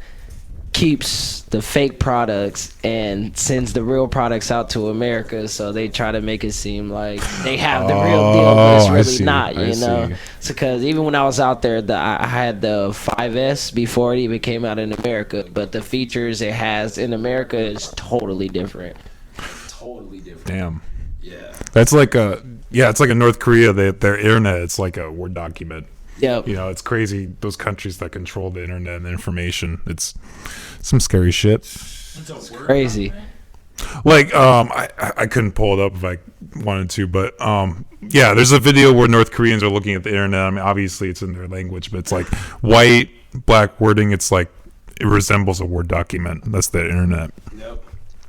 keeps the fake products and sends the real products out to America, so they try to make it seem like they have the real deal, but it's really not, you know? It's because even when I was out there, I had the 5S before it even came out in America, but the features it has in America is totally different. Totally different. Damn. Yeah. That's like it's like a North Korea. Their internet, it's like a Word document. Yep. You know, it's crazy. Those countries that control the internet and the information. It's some scary shit. It's crazy. Like, I couldn't pull it up if I wanted to, but yeah, there's a video where North Koreans are looking at the internet. I mean, obviously it's in their language, but it's like white, black wording. It's like it resembles a Word document. That's the internet. Yep.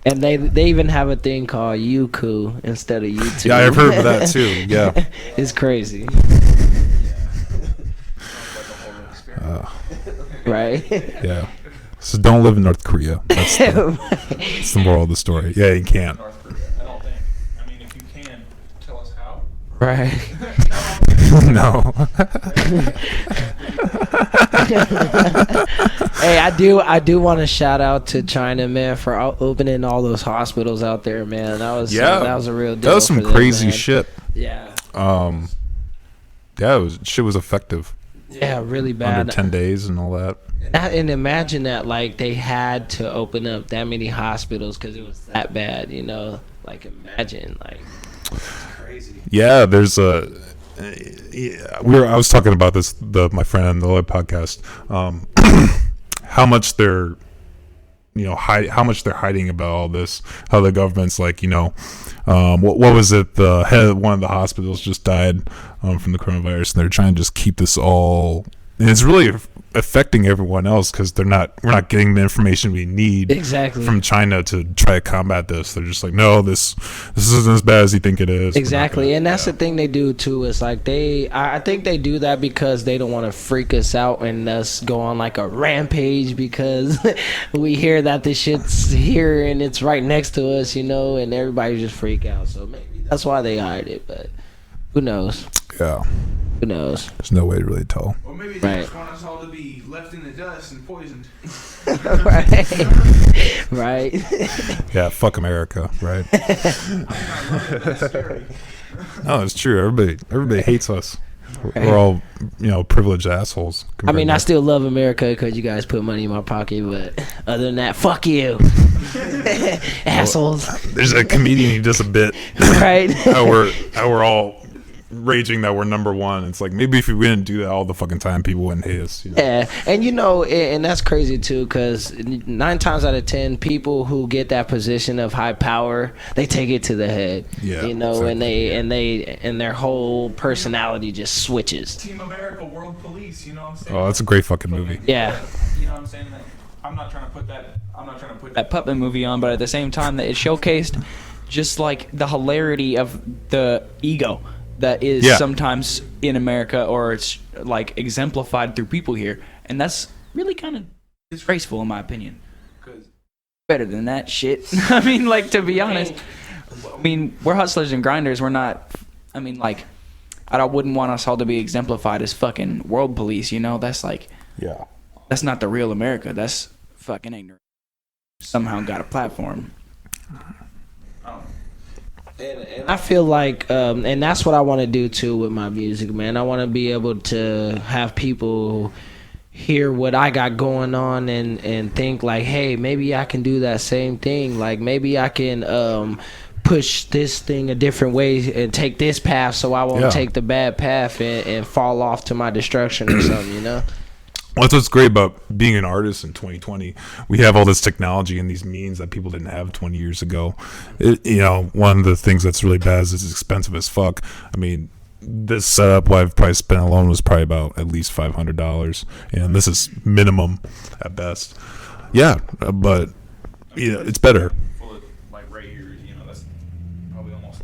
And they even have a thing called Youku instead of YouTube. Yeah, I've heard of that too. Yeah, it's crazy. Right? Yeah. So don't live in North Korea. That's the moral of the story. Yeah, you can't. North Korea. I don't think. I mean, if you can, tell us how. Right. No. Hey, I do want to shout out to China, man, for opening all those hospitals out there, man. That was a real deal. That was some crazy shit. Yeah. Yeah, shit was effective. Yeah, really bad. Under 10 days and all that. And imagine that, like, they had to open up that many hospitals because it was that bad, you know? Like, imagine, like, crazy. Yeah, there's a... I was talking about this, my friend on the other podcast, how much they're, how much they're hiding about all this, how the government's like, what was it? The head of one of the hospitals just died from the coronavirus, and they're trying to just keep this all, and it's really affecting everyone else because we're not getting the information we need from China to try to combat this. They're just like, no, this isn't as bad as you think it is. Exactly. And that's the thing they do too, is like I think they do that because they don't want to freak us out and us go on like a rampage because we hear that this shit's here and it's right next to us, and everybody just freak out. So maybe that's why they hired it, but who knows? Yeah. Who knows? There's no way to really tell. Or maybe they just want us all to be left in the dust and poisoned. Right. Yeah, fuck America, right? No, it's true. Everybody hates us. We're all, privileged assholes. I mean, I still love America because you guys put money in my pocket, but other than that, fuck you. Assholes. There's a comedian who does a bit. Right. how we're all raging that we're number one. It's like, maybe if we didn't do that all the fucking time, people wouldn't hate us. Yeah, and and that's crazy too, because 9 times out of 10, people who get that position of high power, they take it to the head. Yeah, exactly. and their whole personality just switches. Team America, World Police. You know what I'm saying? Oh, that's a great fucking movie. Yeah. You know what I'm saying? I'm not trying to put that puppet movie on, but at the same time, that it showcased just like the hilarity of the ego that is sometimes in America, or it's like exemplified through people here, and that's really kind of disgraceful in my opinion. Because better than that shit. I mean, like, to be honest, we're hustlers and grinders. We're not. I mean, like, I wouldn't want us all to be exemplified as fucking world police. That's like, that's not the real America. That's fucking ignorant. Somehow got a platform. And I feel like, and that's what I want to do too with my music, man. I want to be able to have people hear what I got going on and think like, hey, maybe I can do that same thing. Like, maybe I can push this thing a different way and take this path so I won't take the bad path and fall off to my destruction or something, Well, that's what's great about being an artist in 2020. We have all this technology and these means that people didn't have 20 years ago. One of the things that's really bad is it's expensive as fuck. I mean, this setup I've probably spent alone was probably about at least $500, and this is minimum at best. Yeah, but it's better. Like right here, that's probably almost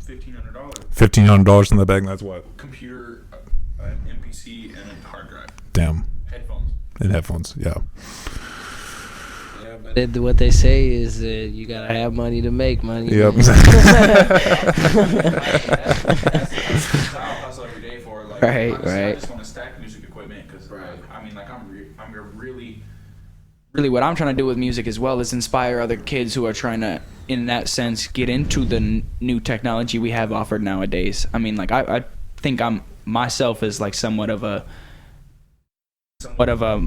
$1,500. $1,500 in the bag. That's what? Computer, an MPC, and a hard drive. Damn. Headphones, yeah. But what they say is that you gotta have money to make money. Yep. I'll hustle every day for like. Right. I just want to stack music equipment because, I mean, like I'm really. Really, what I'm trying to do with music as well is inspire other kids who are trying to, in that sense, get into the new technology we have offered nowadays. I mean, like I think I'm myself as like somewhat of a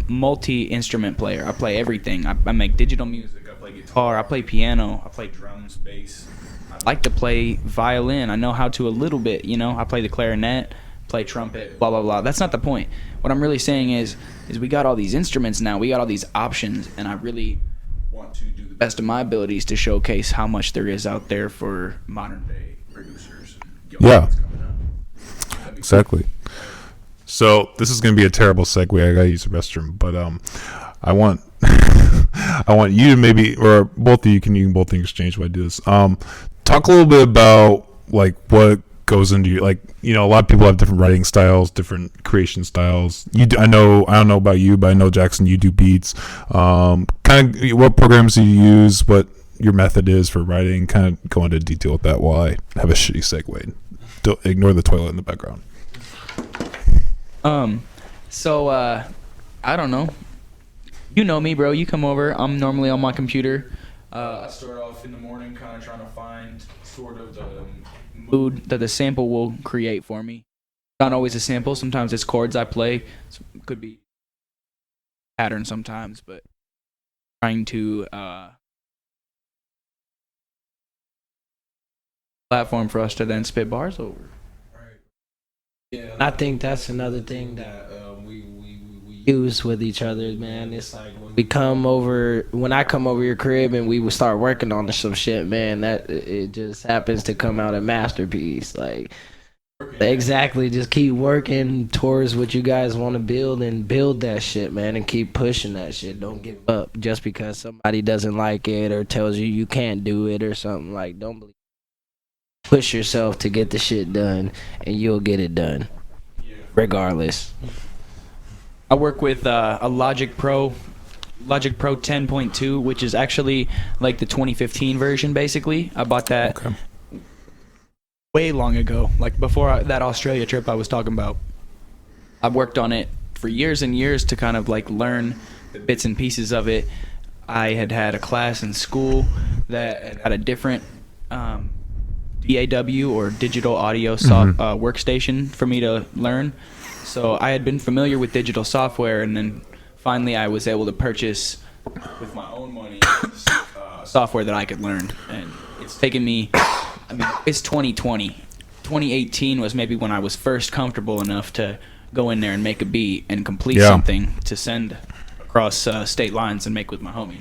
multi-instrument player. I play everything. I make digital music. I play guitar. I play piano. I play drums, bass. I like to play violin. I know how to a little bit. I play the clarinet. play trumpet, blah blah blah. That's not the point. What I'm really saying is we got all these instruments now, we got all these options, and I really want to do the best of my abilities to showcase how much there is out there for modern day producers. Yeah, exactly. So this is going to be a terrible segue. I gotta use the restroom, but I want I want you to maybe, or both of you can both exchange while I do this. Talk a little bit about like what goes into your, like, you know, a lot of people have different writing styles, different creation styles. I don't know about you, but I know, Jackson, you do beats. Kind of what programs do you use, what your method is for writing, kind of go into detail with that while I have a shitty segue. Don't ignore the toilet in the background. So I don't know. You know me, bro. You come over. I'm normally on my computer. I start off in the morning kind of trying to find sort of the mood that the sample will create for me. Not always a sample. Sometimes it's chords I play. Could be pattern sometimes, but trying to platform for us to then spit bars over. Right. Yeah. I think that's another thing that we use with each other, man. It's like when I come over your crib and we would start working on some shit, man, that it just happens to come out a masterpiece. Like, exactly, just keep working towards what you guys want to build and build that shit, man, and keep pushing that shit. Don't give up just because somebody doesn't like it or tells you you can't do it or something. Like, don't believe. Push yourself to get the shit done, and you'll get it done, regardless. I work with a Logic Pro 10.2, which is actually like the 2015 version, basically. I bought that way long ago, like before that Australia trip I was talking about. I've worked on it for years and years to kind of like learn the bits and pieces of it. I had a class in school that had a different DAW or digital audio workstation for me to learn. So I had been familiar with digital software, and then finally I was able to purchase with my own money software that I could learn. And it's taken me, I mean, it's 2020. 2018 was maybe when I was first comfortable enough to go in there and make a beat and complete something to send across state lines and make with my homie.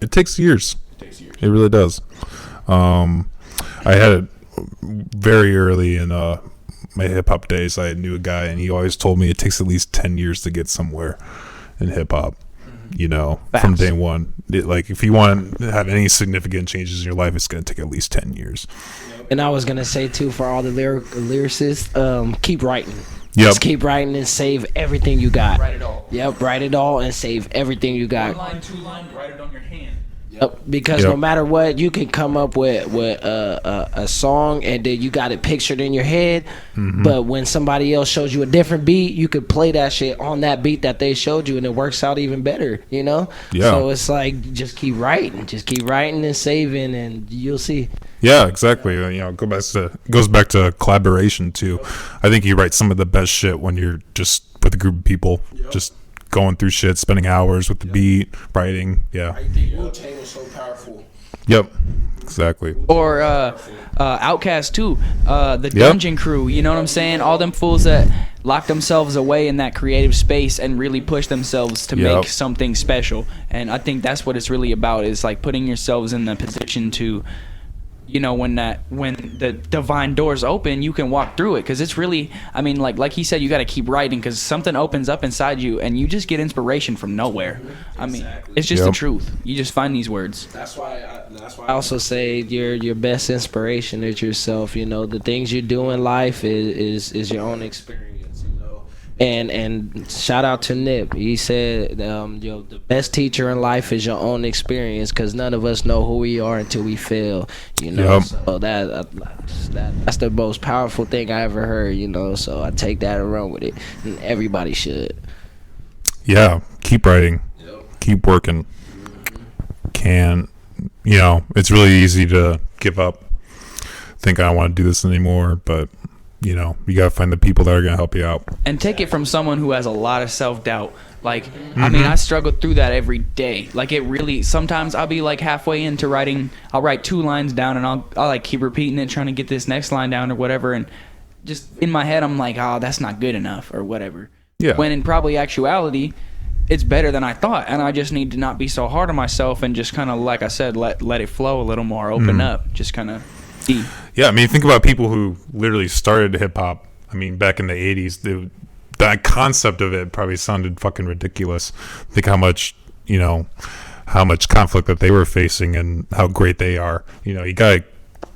It takes years. It really does. I had it very early in my hip-hop days. I knew a guy, and he always told me it takes at least 10 years to get somewhere in hip-hop, you know, from day one. Like, if you want to have any significant changes in your life, it's going to take at least 10 years. And I was going to say, too, for all the lyricists, keep writing. Yep. Just keep writing and save everything you got. Write it all. Yep, write it all and save everything you got. 1 line, 2 line, write it on your hand. Yep, because no matter what, you can come up with a song and then you got it pictured in your head. Mm-hmm. But when somebody else shows you a different beat, you could play that shit on that beat that they showed you, and it works out even better. You know. Yeah. So it's like just keep writing and saving, and you'll see. Yeah, exactly. You know, goes back to collaboration too. I think you write some of the best shit when you're just with a group of people, just going through shit, spending hours with the beat, writing. Yeah. I think Wu-Tang was so powerful. Yep. Exactly. Or Outkast too. The Dungeon Crew. You know what I'm saying? All them fools that lock themselves away in that creative space and really push themselves to make something special. And I think that's what it's really about, is like putting yourselves in the position to, you know, when the divine doors open, you can walk through it. Because it's really, I mean, like he said, you got to keep writing, because something opens up inside you and you just get inspiration from nowhere. I mean, it's just the truth. You just find these words. That's why I also say your best inspiration is yourself. You know, the things you do in life is your own experience, you know. And shout out to Nip. He said, the best teacher in life is your own experience, because none of us know who we are until we fail. You know, so that's the most powerful thing I ever heard. You know, so I take that and run with it, and everybody should. Yeah, keep writing, keep working. You know, it's really easy to give up, think I don't want to do this anymore, but you know, you gotta find the people that are gonna help you out. And take it from someone who has a lot of self-doubt. Like, I mean, I struggle through that every day. Like, it really, sometimes I'll be like halfway into writing, I'll write 2 lines down and I'll like keep repeating it, trying to get this next line down or whatever. And just in my head, I'm like, oh, that's not good enough or whatever. Yeah. When in probably actuality, it's better than I thought, and I just need to not be so hard on myself and just kind of, like I said, let it flow a little more, open up, just kind of be. Yeah, I mean, think about people who literally started hip hop. I mean, back in the 80s, that concept of it probably sounded fucking ridiculous. Think how much conflict that they were facing and how great they are. You gotta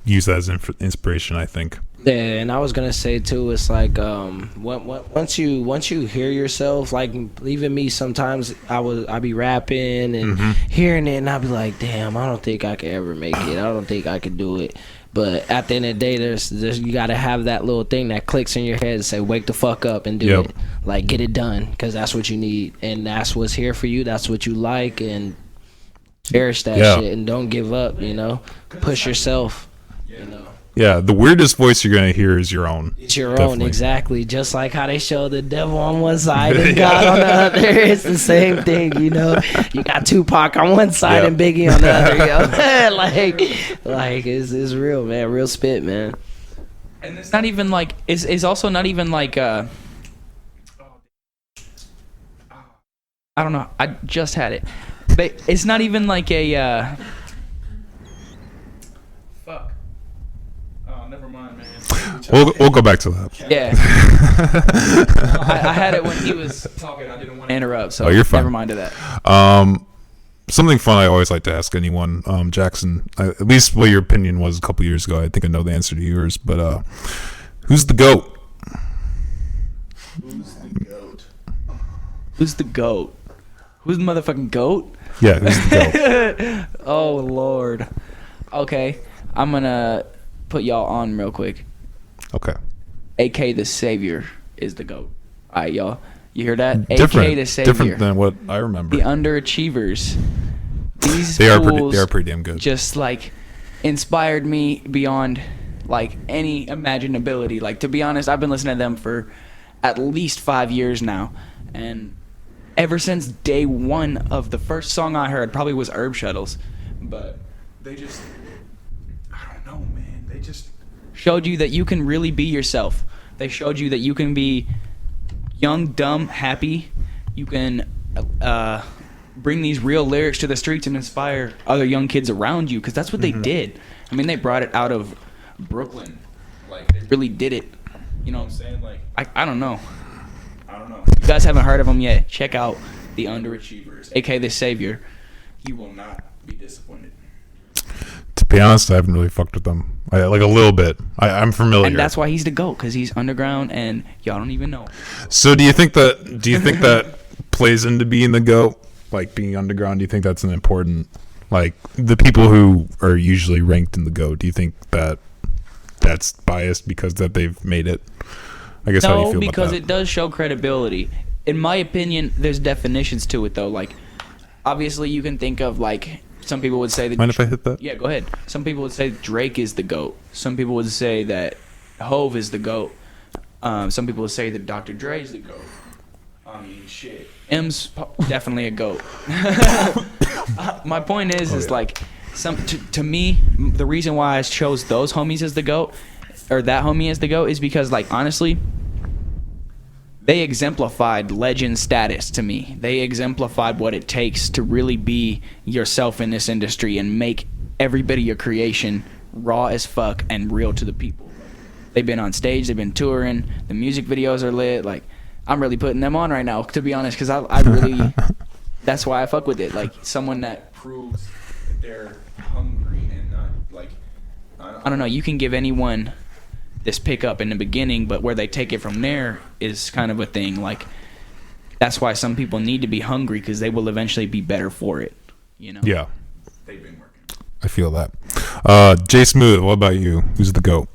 use that as inspiration, I think. Yeah, and I was gonna say too, it's like once you hear yourself, like even me, sometimes I be rapping and hearing it, and I be like, damn, I don't think I could ever make it. I don't think I could do it. But at the end of the day, there's you gotta have that little thing that clicks in your head and say, wake the fuck up and do it. Like, get it done, because that's what you need, and that's what's here for you. That's what you like, and cherish that shit, and don't give up. Push yourself. Yeah, the weirdest voice you're gonna hear is your own. It's your own, exactly. Just like how they show the devil on one side and God on the other. It's the same thing, You got Tupac on one side and Biggie on the other, like it's real, man. Real spit, man. And it's not even like it's also not even like I don't know. I just had it, but it's not even like a fuck. Oh, never mind, man. We'll go back to that. Yeah. I had it when he was talking. I didn't want to interrupt, so you're fine. Never mind to that. Something fun I always like to ask anyone, Jackson, at least what your opinion was a couple years ago. I think I know the answer to yours, but who's the GOAT? Who's the GOAT? Who's the GOAT? Who's the motherfucking GOAT? Yeah, who's the GOAT? Oh, Lord. Okay, I'm going to put y'all on real quick. Okay. AK the Savior is the GOAT. All right, y'all. You hear that? Different, AK the Savior. different than what I remember. The underachievers. These they are fools pretty damn good. Just like inspired me beyond like any imaginability. Like, to be honest, I've been listening to them for at least 5 years now, and ever since day one of the first song I heard probably was Herb Shuttles, but they just, I don't know, man. They just showed you that you can really be yourself. They showed you that you can be young, dumb, happy. You can bring these real lyrics to the streets and inspire other young kids around you, because that's what they did. I mean, they brought it out of Brooklyn. Like, they really did it. You know what I'm saying? Like, I don't know. If you guys haven't heard of them yet, check out the Underachievers, AK the Savior. You will not be disappointed. To be honest, I haven't really fucked with them. Like a little bit. I'm familiar. And that's why he's the GOAT, because he's underground and y'all don't even know. So do you think that plays into being the GOAT? Like, being underground, do you think that's an important, like, the people who are usually ranked in the GOAT, do you think that that's biased because that they've made it? I guess how do you feel about that? No, because it does show credibility. In my opinion, there's definitions to it, though. Like, obviously you can think of, like, some people would say that... Mind if I hit that? Yeah, go ahead. Some people would say Drake is the GOAT. Some people would say that Hove is the GOAT. Some people would say that Dr. Dre is the GOAT. I mean, shit. M's definitely a GOAT. My point is like, to me, the reason why I chose those homies as the GOAT, or that homie as the GOAT, is because, like, honestly, they exemplified legend status to me. They exemplified what it takes to really be yourself in this industry and make every bit of your creation raw as fuck and real to the people. They've been on stage, they've been touring, the music videos are lit. Like, I'm really putting them on right now, to be honest, because I really, that's why I fuck with it. Like, someone that proves that they're hungry and not, like, I don't know, you can give anyone this pickup in the beginning, but where they take it from there is kind of a thing. Like, that's why some people need to be hungry, because they will eventually be better for it, you know? Yeah. They've been working. I feel that. Jay Smooth, what about you? Who's the GOAT?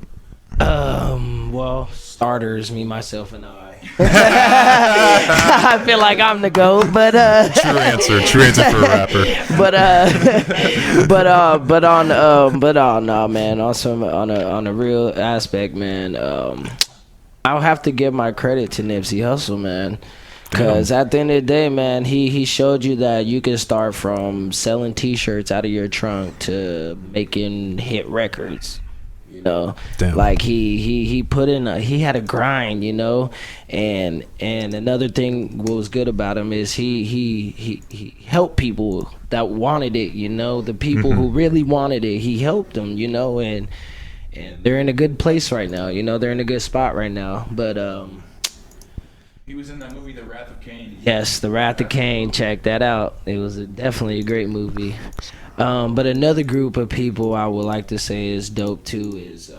Well, starters, me, myself, and I. I feel like I'm the GOAT, but true answer for a rapper. No, man. Also, on a real aspect, man. I'll have to give my credit to Nipsey Hussle, man. Because at the end of the day, man, he showed you that you can start from selling T-shirts out of your trunk to making hit records. You know, Damn. like he put in he had a grind, you know, and another thing what was good about him is he helped people that wanted it, you know, the people who really wanted it. He helped them, you know, and they're in a good place right now, you know, they're in a good spot right now. But he was in that movie, The Wrath of Cain. yes, The Wrath of Cain. Check that out. It was definitely a great movie. But another group of people I would like to say is dope too is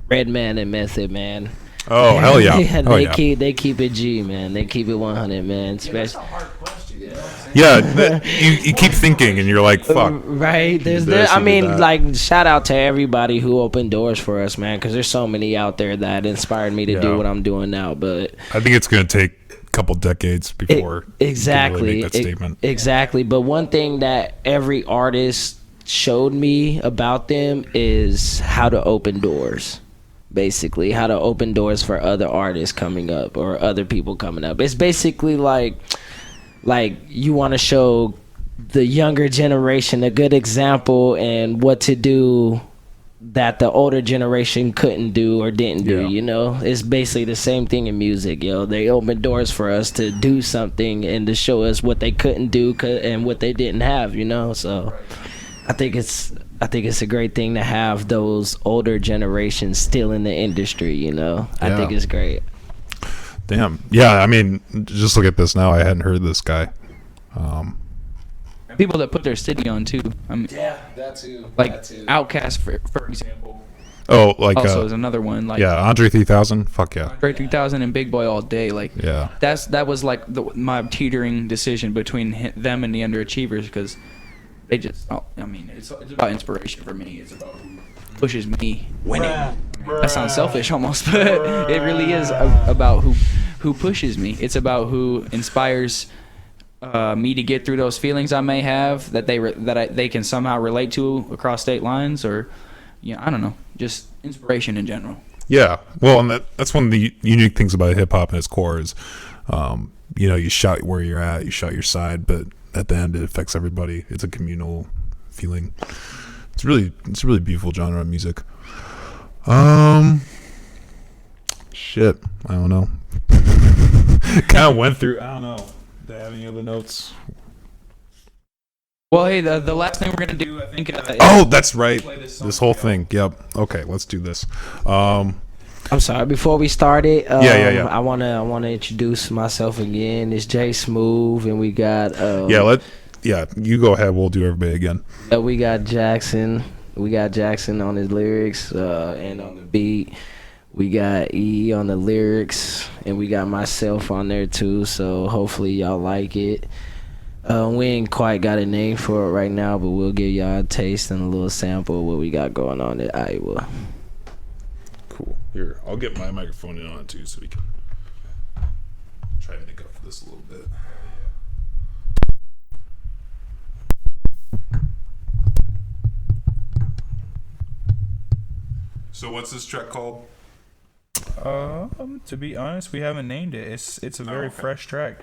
Redman and Method Man. Oh, hell yeah. They keep it G, man. They keep it 100, man. Especially, Yeah, you keep thinking, and you're like, fuck. right? I mean, like, shout out to everybody who opened doors for us, man, because there's so many out there that inspired me to do what I'm doing now. But I think it's going to take a couple decades before exactly you can really make that statement. Exactly. But one thing that every artist showed me about them is how to open doors. Basically, how to open doors for other artists coming up or other people coming up. It's basically like you want to show the younger generation a good example and what to do that the older generation couldn't do or didn't do, you know? It's basically the same thing in music, yo. They open doors for us to do something and to show us what they couldn't do and what they didn't have, you know? So I think it's a great thing to have those older generations still in the industry, you know? I think it's great. Damn. Yeah, I mean, just look at this now. I hadn't heard this guy. People that put their city on too. I mean, that too. Like Outkast, for example. Oh, like also is another one. Like Andre 3000. Fuck yeah. Andre 3000 and Big Boy All Day. Like that was like my teetering decision between them and the Underachievers because they just. I mean, it's about inspiration for me. It's about who pushes me winning. That sounds selfish almost, but it really is about who pushes me. It's about who inspires me to get through those feelings I may have that they can somehow relate to across state lines, or I don't know, just inspiration in general. Yeah, well, and that's one of the unique things about hip hop and its core is, you shout where you're at, you shout your side, but at the end it affects everybody. It's a communal feeling. It's a really beautiful genre of music. Shit, I don't know. Kind of went through. I don't know. Do I have any other notes? Well, hey, the last thing we're gonna do, I think. That's right. This whole thing. Yep. Okay, let's do this. I'm sorry. Before we started, yeah. I wanna introduce myself again. It's Jay Smooth, and we got. You go ahead. We'll do everybody again. We got Jackson. We got Jackson on his lyrics and on the beat. We got E on the lyrics, and we got myself on there too. So hopefully y'all like it. We ain't quite got a name for it right now, but we'll give y'all a taste and a little sample of what we got going on at Iowa. Cool. Here, I'll get my microphone in on it too, so we can try to make up for this a little bit. So what's this track called? To be honest, we haven't named it. It's a very fresh track.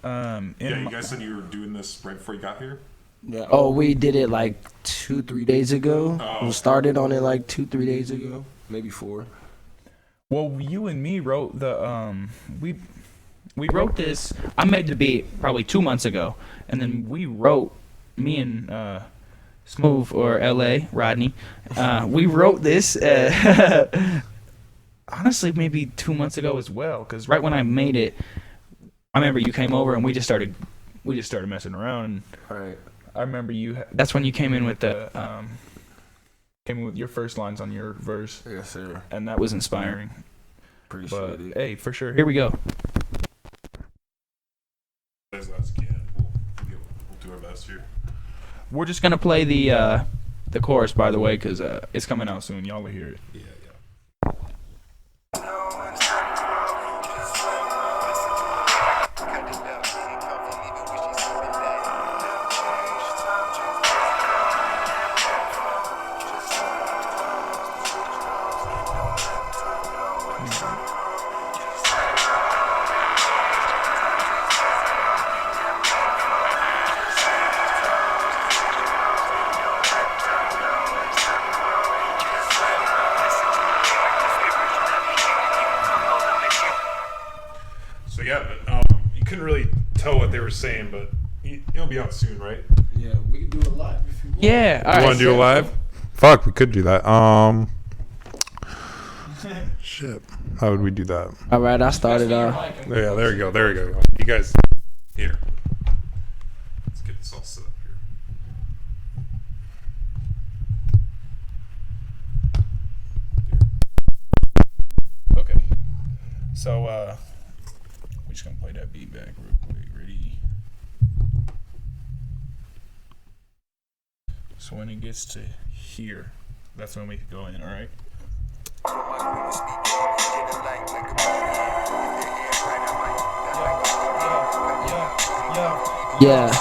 You guys said you were doing this right before you got here? Yeah. Oh, we did it like 2-3 days ago. We started on it like 2-3 days ago, maybe 4. Well, you and me wrote the we wrote this. I made the beat probably 2 months ago, and then we wrote me and Smooth or LA Rodney. We wrote this. Honestly, maybe 2 months ago as well, because right when I made it, I remember you came over and we just started messing around. Right. I remember that's when you came in with the came in with your first lines on your verse. Yes, sir. And that was inspiring. Appreciate it. Hey, for sure. Here we go. As last can. We'll do our best here. We're just gonna play the chorus, by the way, because it's coming out soon. Y'all will hear it. Yeah. tell what they were saying, but it'll be out soon, right? Yeah, we can do it live if you want. Yeah. All You right. want to do it live? Fuck, we could do that. Shit. How would we do that? All right, I started off. Yeah, there we go. There we go. You guys, here. Let's get this all set up here. Okay. So, we're just gonna play that beat back real quick. Ready? So when it gets to here, that's when we can go in, alright? Yeah.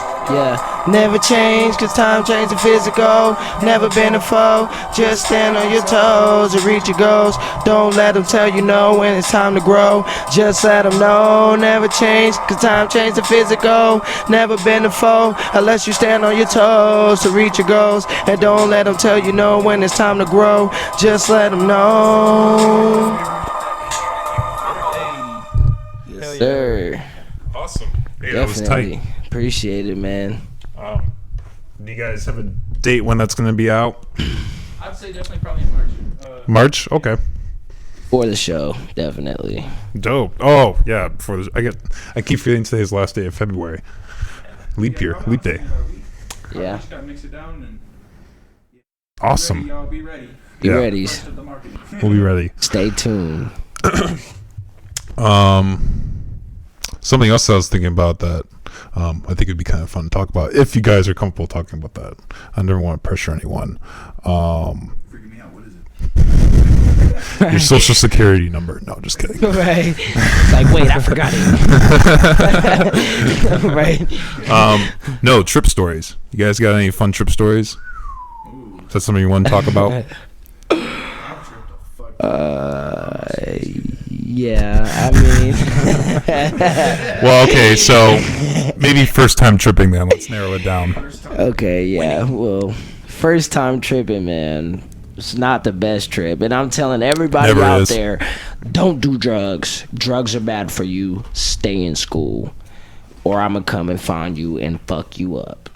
Never change, cause time changes physical. Never been a foe. Just stand on your toes and reach your goals. Don't let them tell you no when it's time to grow. Just let them know. Never change, cause time changes physical. Never been a foe unless you stand on your toes to reach your goals. And don't let them tell you no when it's time to grow. Just let them know. Yes, sir. Awesome. Hey, that was Definitely. tight. Appreciate it, man. Do you guys have a date when that's going to be out? I'd say definitely probably in March. March? Okay. For the show, definitely. Dope. Oh, yeah. I keep feeling today's last day of February. Leap year. Leap day. Yeah. Just gotta mix it down and Awesome. y'all be ready. Be Yeah. ready. We'll be ready. Stay tuned. Something else I was thinking about that I think it'd be kind of fun to talk about if you guys are comfortable talking about that. I never want to pressure anyone. Freaking me out. What is it? Your social security number. No, just kidding. Right. It's like, wait, I forgot it. Right. No, trip stories. You guys got any fun trip stories? Is that something you want to talk about? Yeah, I mean. Well, okay, so maybe first time tripping then. Let's narrow it down. Okay, yeah. Well, first time tripping, man. It's not the best trip. And I'm telling everybody Never out is. there, don't do drugs. Drugs are bad for you. Stay in school. Or I'm going to come and find you and fuck you up.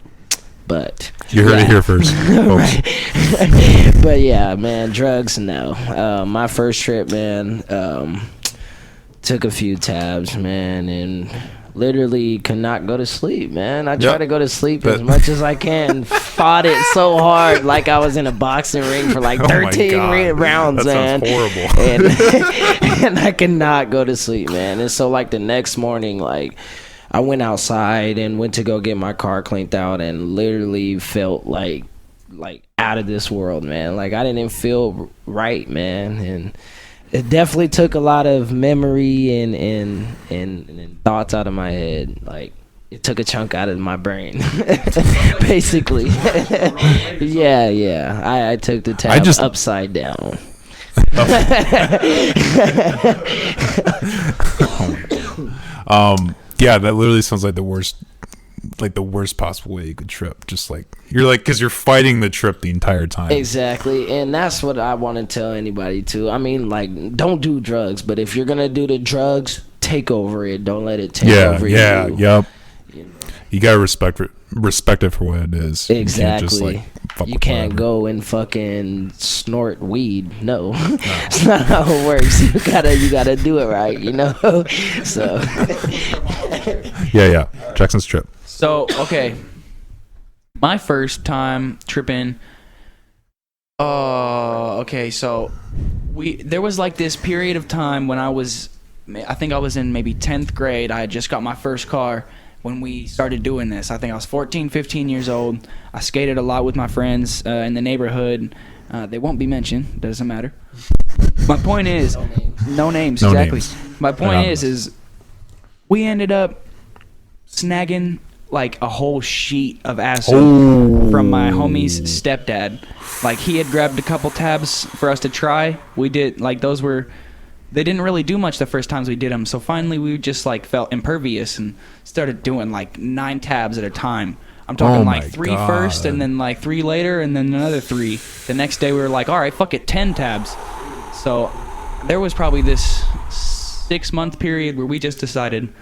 But You heard it here first, folks. but yeah, man, drugs, no. My first trip, man, took a few tabs, man, and literally could not go to sleep, man. I try to go to sleep as much as I can. Fought it so hard like I was in a boxing ring for like 13 rounds, that man. Sounds horrible. And I could not go to sleep, man. And so like the next morning, like I went outside and went to go get my car cleaned out and literally felt like out of this world, man. Like I didn't feel right, man. And it definitely took a lot of memory and thoughts out of my head. Like it took a chunk out of my brain, basically. yeah. I took the tab upside down. Yeah, that literally sounds like the worst possible way you could trip. Just like because you're fighting the trip the entire time. Exactly, and that's what I want to tell anybody too. I mean, like, don't do drugs, but if you're gonna do the drugs, take over it. Don't let it take over you. Yep. You gotta respect it for what it is. Exactly. You can't go and fucking snort weed. No. It's not how it works. You gotta do it right, you know? So Yeah. Jackson's trip. So, okay. My first time tripping. Okay, so there was like this period of time when I think I was in maybe 10th grade. I had just got my first car when we started doing this. I think I was 14, 15 years old. I skated a lot with my friends in the neighborhood. They won't be mentioned. Doesn't matter. My point is, no names, exactly. My point is we ended up snagging like a whole sheet of acid from my homie's stepdad. Like he had grabbed a couple tabs for us to try. We did they didn't really do much the first times we did them. So finally we just like felt impervious and started doing like 9 tabs at a time. I'm talking like 3 first and then like 3 later and then another 3. The next day we were like, all right, fuck it, 10 tabs. So there was probably this 6-month period where we just decided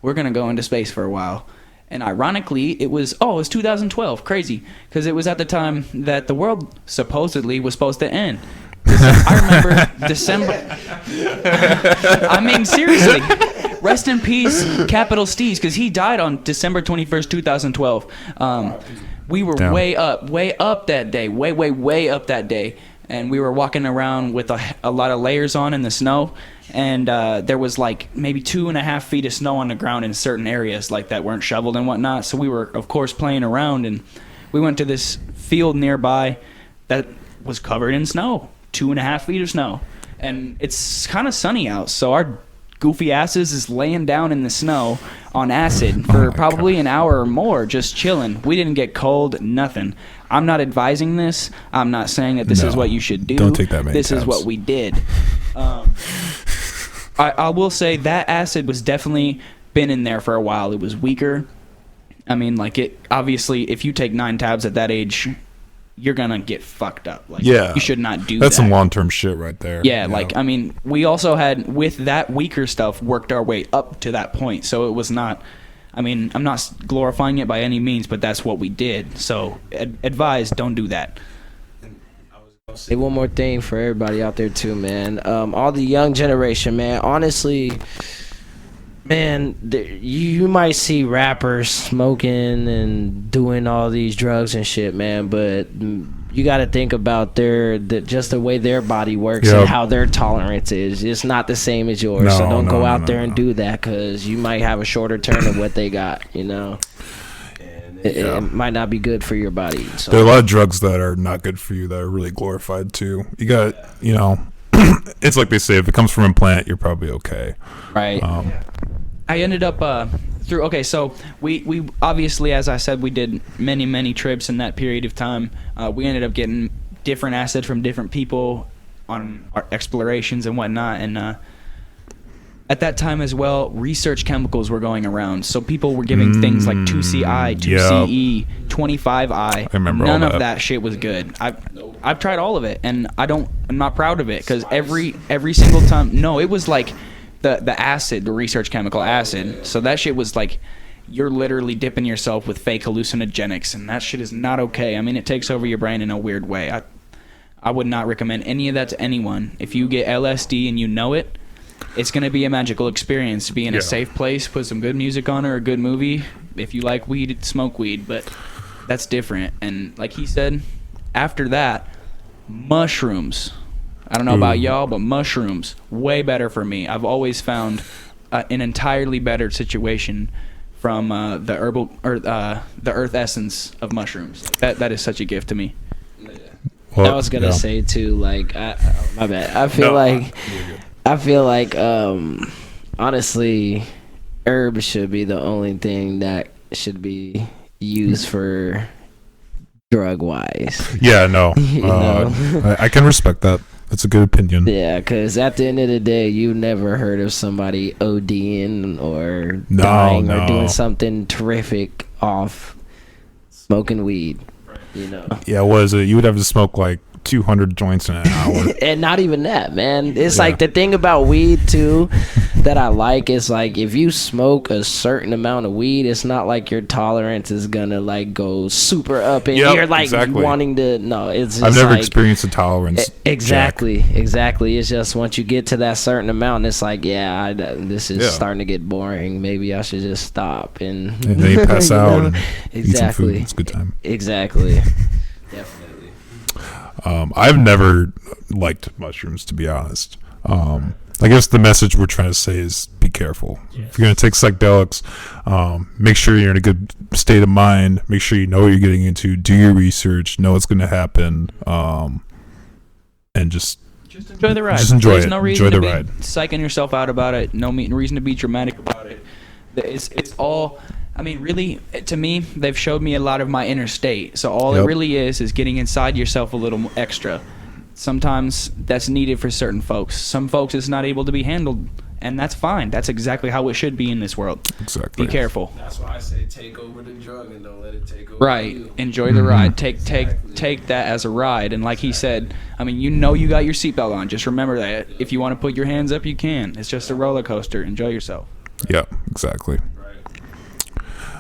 we're gonna go into space for a while. And ironically, it was 2012. Crazy, because it was at the time that the world supposedly was supposed to end. I remember December. I mean, seriously. Rest in peace, Capital Steez, because he died on December 21st, 2012. We were way up that day, way up that day. And we were walking around with a lot of layers on in the snow. And there was like maybe 2.5 feet of snow on the ground in certain areas like that weren't shoveled and whatnot. So we were, of course, playing around. And we went to this field nearby that was covered in snow, 2.5 feet of snow. And it's kind of sunny out. So our goofy asses is laying down in the snow on acid for probably an hour or more, just chilling. We didn't get cold, nothing. I'm not advising this. I'm not saying that this is what you should do. Don't take that many This tabs. is what we did. I will say that acid was definitely been in there for a while. It was weaker. I mean, like, it obviously, if you take 9 tabs at that age, you're gonna get fucked up. Like, you should not do that. That's some long-term shit right there. Yeah, like, I mean, we also had, with that weaker stuff, worked our way up to that point. So it was not, I mean, I'm not glorifying it by any means, but that's what we did. So advise, don't do that. Say one more thing for everybody out there too, man. All the young generation, man. Honestly, man, you might see rappers smoking and doing all these drugs and shit, man. But you got to think about just the way their body works and how their tolerance is. It's not the same as yours. So don't go out there and do that, because you might have a shorter term of what they got. You know. It might not be good for your body. So. There are a lot of drugs that are not good for you that are really glorified too. You got, it's like they say, if it comes from a plant, you're probably okay. Right. I ended up so we obviously, as I said, we did many trips in that period of time. We ended up getting different acid from different people on our explorations and whatnot, and at that time as well, research chemicals were going around. So people were giving things like 2CI, 2CE, 25I. I remember None all of that shit was good. I've tried all of it, and I'm not proud of it, because every single time, it was like the acid, the research chemical acid. So that shit was like, you're literally dipping yourself with fake hallucinogenics, and that shit is not okay. I mean, it takes over your brain in a weird way. I would not recommend any of that to anyone. If you get LSD and you know it, it's going to be a magical experience to be in a safe place, put some good music on or a good movie. If you like weed, smoke weed, but that's different. And like he said, after that, mushrooms. I don't know about y'all, but mushrooms, way better for me. I've always found an entirely better situation from the herbal or the earth essence of mushrooms. That is such a gift to me. Well, I was gonna say too, like, my bad. I feel like honestly, herbs should be the only thing that should be used for drug wise. Yeah, no, I can respect that. That's a good opinion. Yeah, because at the end of the day, you never heard of somebody ODing or dying or doing something terrific off smoking weed. Yeah, what is it? You would have to smoke like 200 joints in an hour. And not even that, man. It's like the thing about weed too that I like is, like, if you smoke a certain amount of weed, it's not like your tolerance is gonna like go super up and you're like wanting to. No, it's just, I've never experienced a tolerance. Exactly. It's just once you get to that certain amount, it's like, this is starting to get boring. Maybe I should just stop and then you pass out and exactly. Eat some food. It's a good time. Exactly. Definitely. I've never liked mushrooms, to be honest. I guess the message we're trying to say is be careful. If you're going to take psychedelics, make sure you're in a good state of mind. Make sure you know what you're getting into. Do your research. Know what's going to happen. And just enjoy the ride. Just enjoy There's it. no reason Enjoy to the be ride. psyching yourself out about it. No reason to be dramatic about it. It's all... I mean, really, to me, they've showed me a lot of my inner state. So all it really is getting inside yourself a little extra. Sometimes that's needed for certain folks. Some folks it's not able to be handled, and that's fine. That's exactly how it should be in this world. Exactly. Be careful. That's why I say take over the drug and don't let it take over Right. you. Enjoy the ride. Take that as a ride. And like he said, I mean, you got your seatbelt on. Just remember that. If you want to put your hands up, you can. It's just a roller coaster. Enjoy yourself. Yeah, exactly.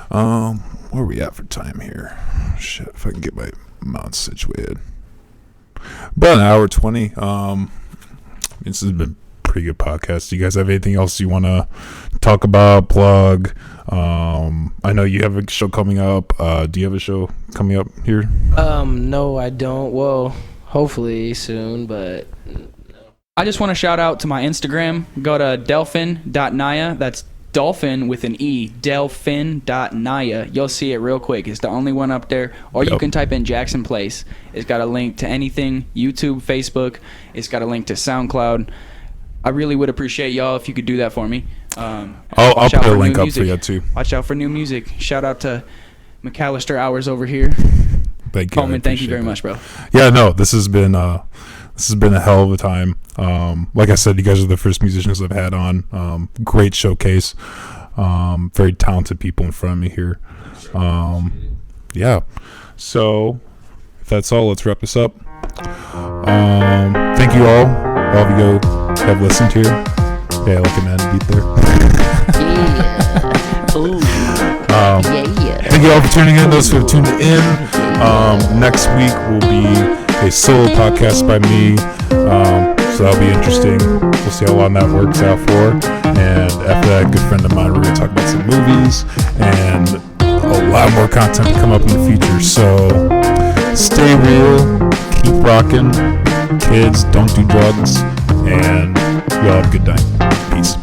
Where are we at for time here? Shit, if I can get my mouth situated. About an hour 20. This has been a pretty good podcast. Do you guys have anything else you want to talk about, plug? I know you have a show coming up. Do you have a show coming up here? No, I don't. Well, hopefully soon, but I just want to shout out to my Instagram. Go to delphin.naya. That's dolphin with an E. Delphin.naya. You'll see it real quick. It's the only one up there. Or you can type in Jackson Place. It's got a link to anything. YouTube, Facebook. It's got a link to SoundCloud. I really would appreciate y'all if you could do that for me. I'll put a link up for you too. Watch out for new music. Shout out to McAllister Hours over here. Thank you. Coleman, thank you very much, bro. Yeah, no, this has been a hell of a time. Like I said, you guys are the first musicians I've had on. Great showcase. Very talented people in front of me here. Yeah. So if that's all, let's wrap this up. Thank you all of you have listened here. Yeah, I like a man beat there. Thank you all for tuning in. Those who have tuned in. Next week will be a solo podcast by me. So that'll be interesting. We'll see how long that works out for. And after that, a good friend of mine, we're going to talk about some movies and a lot more content to come up in the future. So stay real, keep rocking. Kids, don't do drugs, and y'all have a good night. Peace.